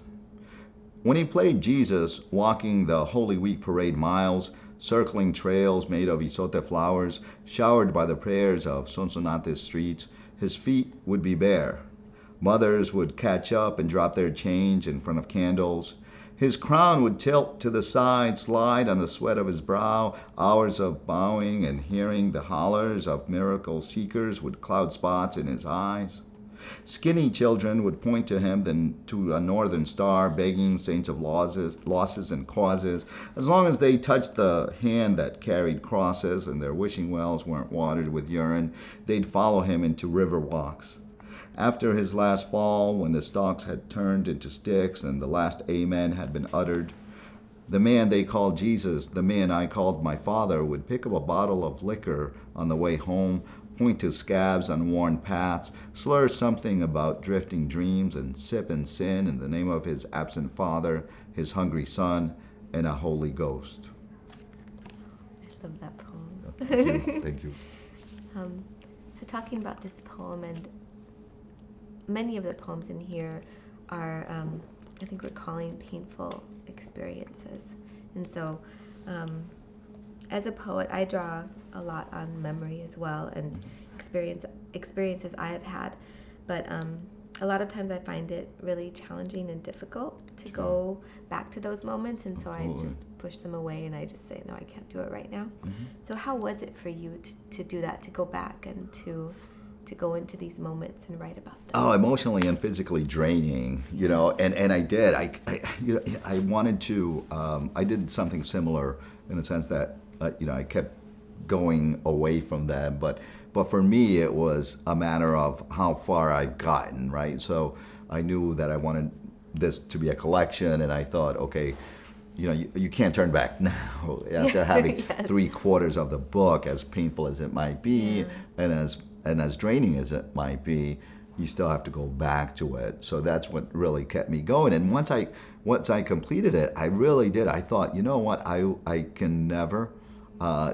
When he played Jesus, walking the Holy Week parade miles, circling trails made of isote flowers, showered by the prayers of Sonsonate streets, his feet would be bare. Mothers would catch up and drop their change in front of candles. His crown would tilt to the side, slide on the sweat of his brow. Hours of bowing and hearing the hollers of miracle seekers would cloud spots in his eyes. Skinny children would point to him then to a northern star, begging saints of losses and causes. As long as they touched the hand that carried crosses and their wishing wells weren't watered with urine, they'd follow him into river walks. After his last fall, when the stalks had turned into sticks and the last amen had been uttered, the man they called Jesus, the man I called my father, would pick up a bottle of liquor on the way home, point to scabs on worn paths, slur something about drifting dreams, and sip and sin in the name of his absent father, his hungry son, and a Holy Ghost. I love that poem. Thank you. Thank you. So talking about this poem, and many of the poems in here are, I think, recalling painful experiences. And so, as a poet, I draw a lot on memory as well, and experiences I have had. But a lot of times I find it really challenging and difficult to go back to those moments, and so I just push them away, and I just say, no, I can't do it right now. So how was it for you to do that, to go back and to go into these moments and write about them? Oh, emotionally and physically draining, and I did. I wanted to, I did something similar in the sense that, I kept going away from them, but for me, it was a matter of how far I've gotten, right? So I knew that I wanted this to be a collection, and I thought, okay, you can't turn back now after having 3/4 of the book, as painful as it might be, and as draining as it might be, you still have to go back to it. So that's what really kept me going. And once I completed it, I really did. I thought, you know what, I can never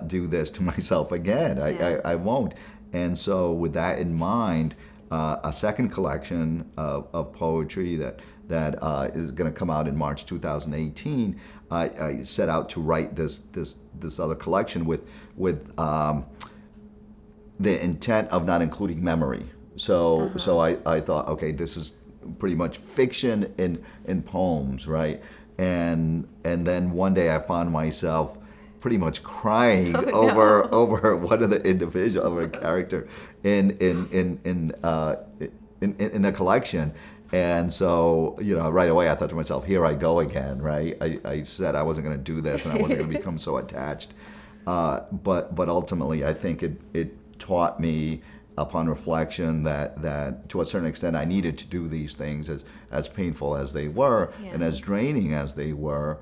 do this to myself again. I won't. And so with that in mind, a second collection of poetry that is going to come out in March 2018, I set out to write this other collection with the intent of not including memory. So I thought, okay, this is pretty much fiction in poems, right? And then one day I found myself pretty much crying over one of the individual, over a character in the collection. And so, right away I thought to myself, here I go again, right? I said I wasn't going to do this, and I wasn't going to become so attached. But ultimately, I think it taught me, upon reflection, that to a certain extent I needed to do these things, as painful as they were and as draining as they were,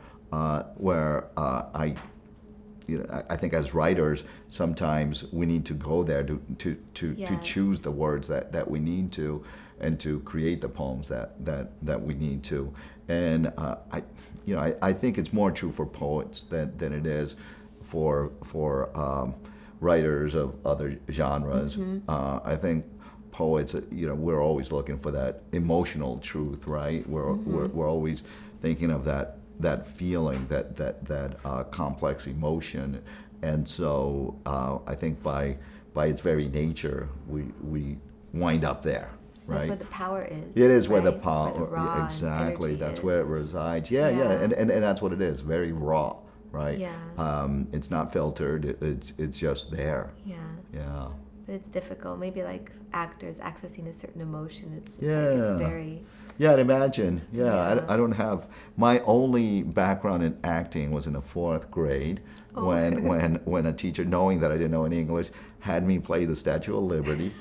where I think as writers, sometimes we need to go there to choose the words that we need to, and to create the poems that we need to. And I think it's more true for poets than it is for writers of other genres. I think poets, we're always looking for that emotional truth, right? We're always thinking of that feeling, that complex emotion, and so I think by its very nature, we wind up there. Right? That's where the power is. It is where the right? power, That's where the raw exactly. That's is. where it resides. Yeah. And that's what it is. Very raw, right? Yeah. It's not filtered. It's just there. Yeah. Yeah. but it's difficult. Maybe like actors accessing a certain emotion. It's just Yeah. like, it's very. Yeah, I'd imagine. Yeah, Yeah. I don't have my only background in acting was in the fourth grade Oh. when a teacher, knowing that I didn't know any English, had me play the Statue of Liberty,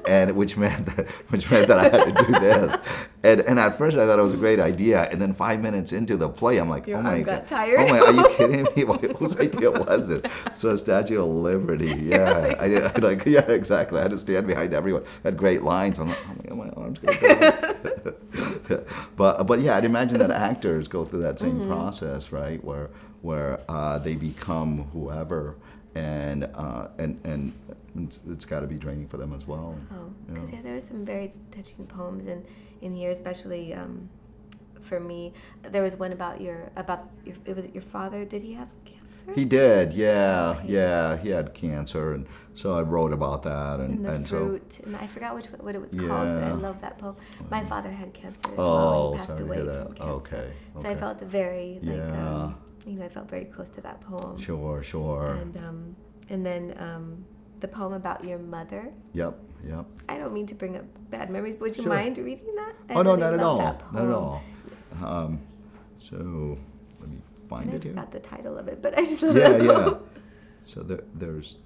and which meant that I had to do this. And at first I thought it was a great idea, and then 5 minutes into the play, I'm like, Your oh my arm god, got tired. oh my, are you kidding me? Whose idea was it? So Statue of Liberty, yeah, I like, yeah, exactly. I had to stand behind everyone. Had great lines. I'm like, oh my arm's getting tired. But yeah, I'd imagine that actors go through that same process, right? Where they become whoever, and it's got to be draining for them as well. Oh, because there were some very touching poems in here, especially for me. There was one about your it was your father. Did he have cancer? He did, yeah, yeah. He had cancer, and so I wrote about that, And the and fruit, so and I forgot what it was Yeah. called, but I love that poem. My father had cancer as well. oh, He passed sorry to away hear from that. cancer. Okay, So I felt very like Yeah. I felt very close to that poem. Sure. And then the poem about your mother. Yep. I don't mean to bring up bad memories. Would you Sure. mind reading that? I Oh no, really not at love all. that Not at poem. all. So let me find And I it here. forgot the title of it, but I just love Yeah, that poem. yeah. So there's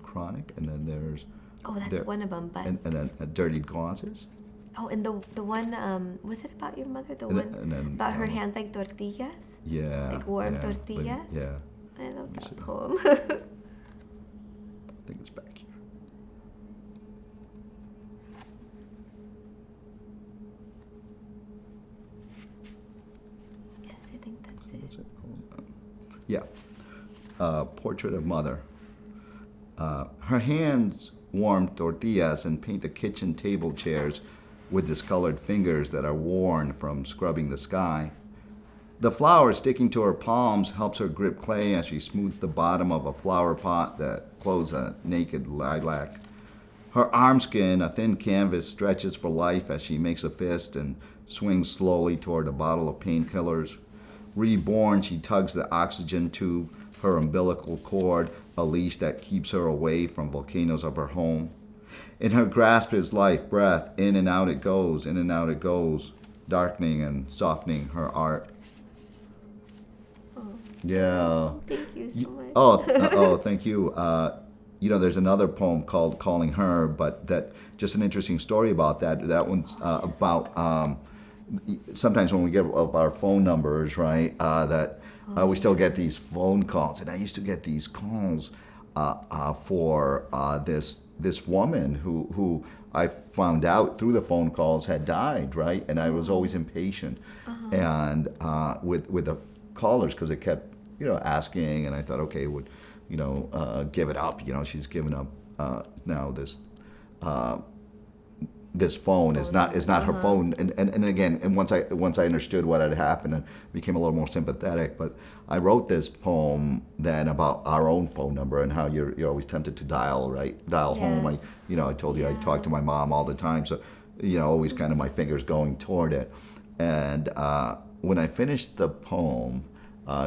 Chronic, and then there's Oh, that's there- one of them. But and then Dirty Gauzes. oh, and the one was it about your mother? The And one then- and then, about her hands like tortillas, Yeah. like warm yeah, tortillas. Yeah. I love me that see. poem. I think it's back here. Yes, I think that's What's it. it called? Yeah. Portrait of Mother. Her hands warm tortillas and paint the kitchen table chairs with discolored fingers that are worn from scrubbing the sky. The flour sticking to her palms helps her grip clay as she smooths the bottom of a flower pot that clothes a naked lilac. Her arm skin, a thin canvas, stretches for life as she makes a fist and swings slowly toward a bottle of painkillers. Reborn, she tugs the oxygen tube, her umbilical cord, a leash that keeps her away from volcanoes of her home. In her grasp is life, breath, in and out it goes, in and out it goes, darkening and softening her art. Oh, Yeah. thank you so much. Oh, thank you. There's another poem called "Calling Her," but that just an interesting story about that. That one's about sometimes when we get our phone numbers, right? We still get these phone calls, and I used to get these calls for this woman who I found out through the phone calls had died, right? And I was always impatient, and with the callers because it kept asking, and I thought, okay, would give it up. She's given up now. This phone is not her phone, and again, once I understood what had happened, I became a little more sympathetic. But I wrote this poem then about our own phone number and how you're always tempted to dial home. Yes. I told you I talk to my mom all the time, so always kind of my fingers going toward it. And when I finished the poem,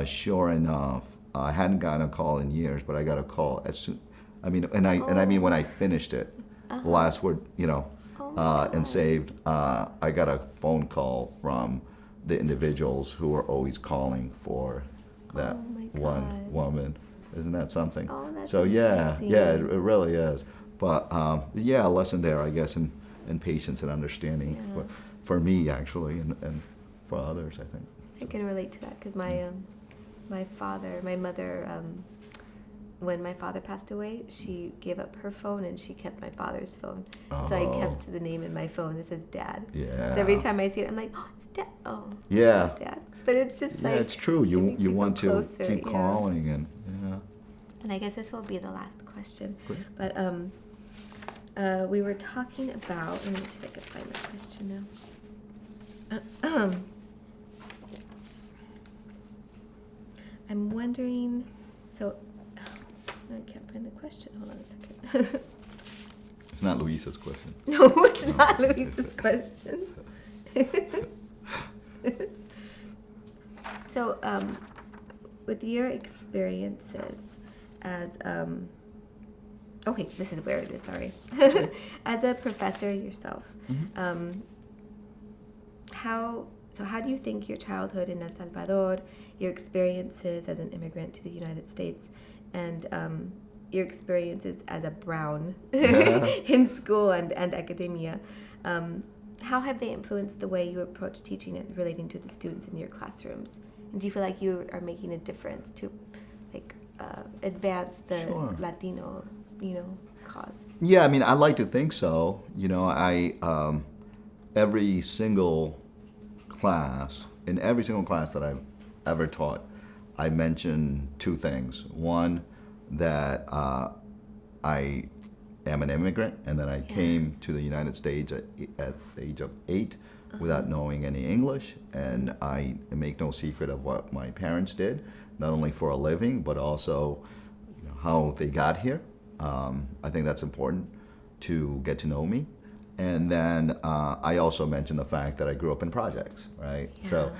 sure enough, I hadn't gotten a call in years, but I got a call as soon. I mean when I finished it, the last word, and saved. I got a phone call from the individuals who were always calling for that Oh my one God. woman. Isn't that something? Oh, that's so amazing. yeah, it really is. But a lesson there, I guess, in patience and understanding Yeah. for me actually, and for others, I think. I can relate to that because my mother, when my father passed away, she gave up her phone and she kept my father's phone. So I Oh. kept the name in my phone that says Dad. Yeah. So every time I see it, I'm like, oh, it's Dad. Oh, Yeah. it's not Dad. But it's just Yeah, like it's true. it You makes you feel want to closer, keep yeah. calling and And I guess this will be the last question. Great. But we were talking about. Let me see if I can find the question now. I'm wondering. So, I can't find the question. Hold on a second. It's not Luisa's question. No, it's not Luisa's question. So, with your experiences as Okay, this is where it is, sorry. As a professor yourself, how do you think your childhood in El Salvador, your experiences as an immigrant to the United States, and your experiences as a brown in school and academia, how have they influenced the way you approach teaching and relating to the students in your classrooms? And do you feel like you are making a difference to advance the Latino, cause? Yeah, I mean, I like to think so. Every single class, in every single class that I've ever taught, I mention two things. One, that I am an immigrant, and that I came to the United States at the age of 8 without knowing any English, and I make no secret of what my parents did, not only for a living, but also how they got here. I think that's important to get to know me. And then I also mentioned the fact that I grew up in projects, right? Yeah. So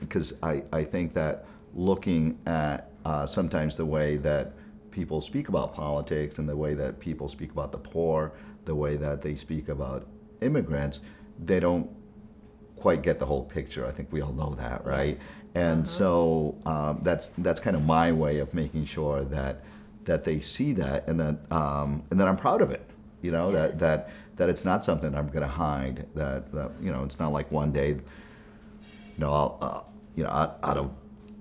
because I think that looking at sometimes the way that people speak about politics and the way that people speak about the poor, the way that they speak about immigrants, they don't quite get the whole picture. I think we all know that, right? Yes. And so that's kind of my way of making sure that they see that, and that I'm proud of it. That it's not something I'm going to hide. That it's not like one day, I'll out of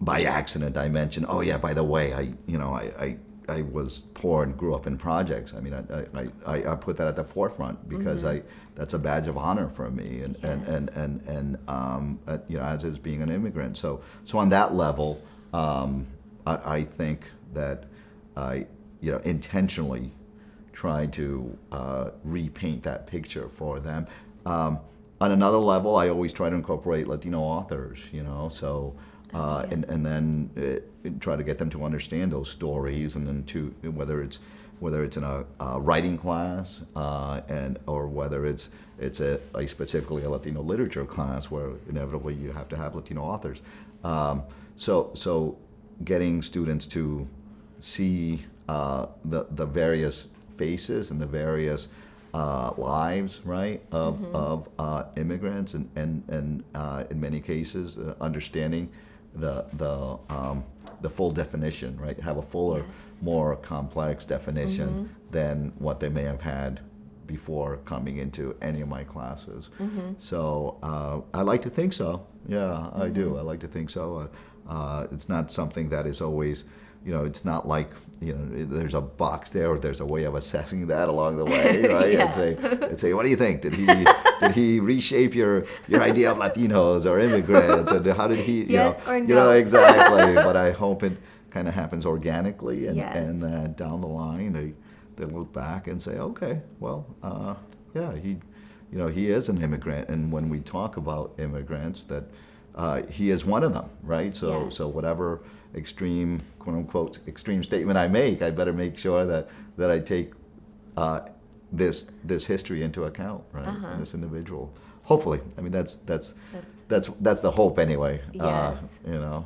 by accident I mention, oh yeah, by the way, I was poor and grew up in projects. I mean, I put that at the forefront because that's a badge of honor for me, and as is being an immigrant. So on that level, I think that I intentionally try to repaint that picture for them. On another level, I always try to incorporate Latino authors, so and then try to get them to understand those stories, and then to whether it's in a writing class or whether it's a specifically a Latino literature class where inevitably you have to have Latino authors. So getting students to see the various faces and the various lives, right, of immigrants, and in many cases understanding the full definition, right? Have a fuller, more complex definition than what they may have had before coming into any of my classes. So I like to think so. Yeah, I do. I like to think so. It's not something that is always, it's not like, there's a box there or there's a way of assessing that along the way, right? And say, what do you think? Did he reshape your idea of Latinos or immigrants? And how did he, or no? Exactly. But I hope it kind of happens organically, and down the line they look back and say, okay, well, he is an immigrant, and when we talk about immigrants, that he is one of them, right? So whatever extreme, quote unquote, extreme statement I make, I better make sure that I take this history into account, right? This individual. Hopefully, I mean that's the hope anyway. Yes. So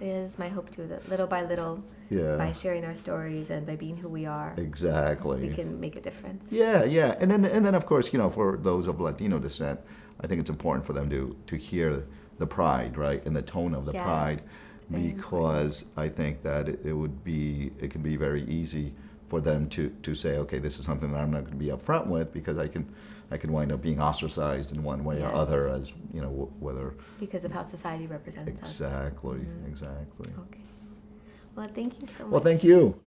it is my hope too, that little by little, by sharing our stories and by being who we are, exactly, we can make a difference. Yeah, and then of course, for those of Latino descent, I think it's important for them to hear the pride, right, and the tone of the pride, because important. I think that it can be very easy for them to say, okay, this is something that I'm not going to be upfront with, because I can wind up being ostracized in one way or other, as whether because of how society represents us. Exactly. Okay. Well, thank you so much. Well, thank you.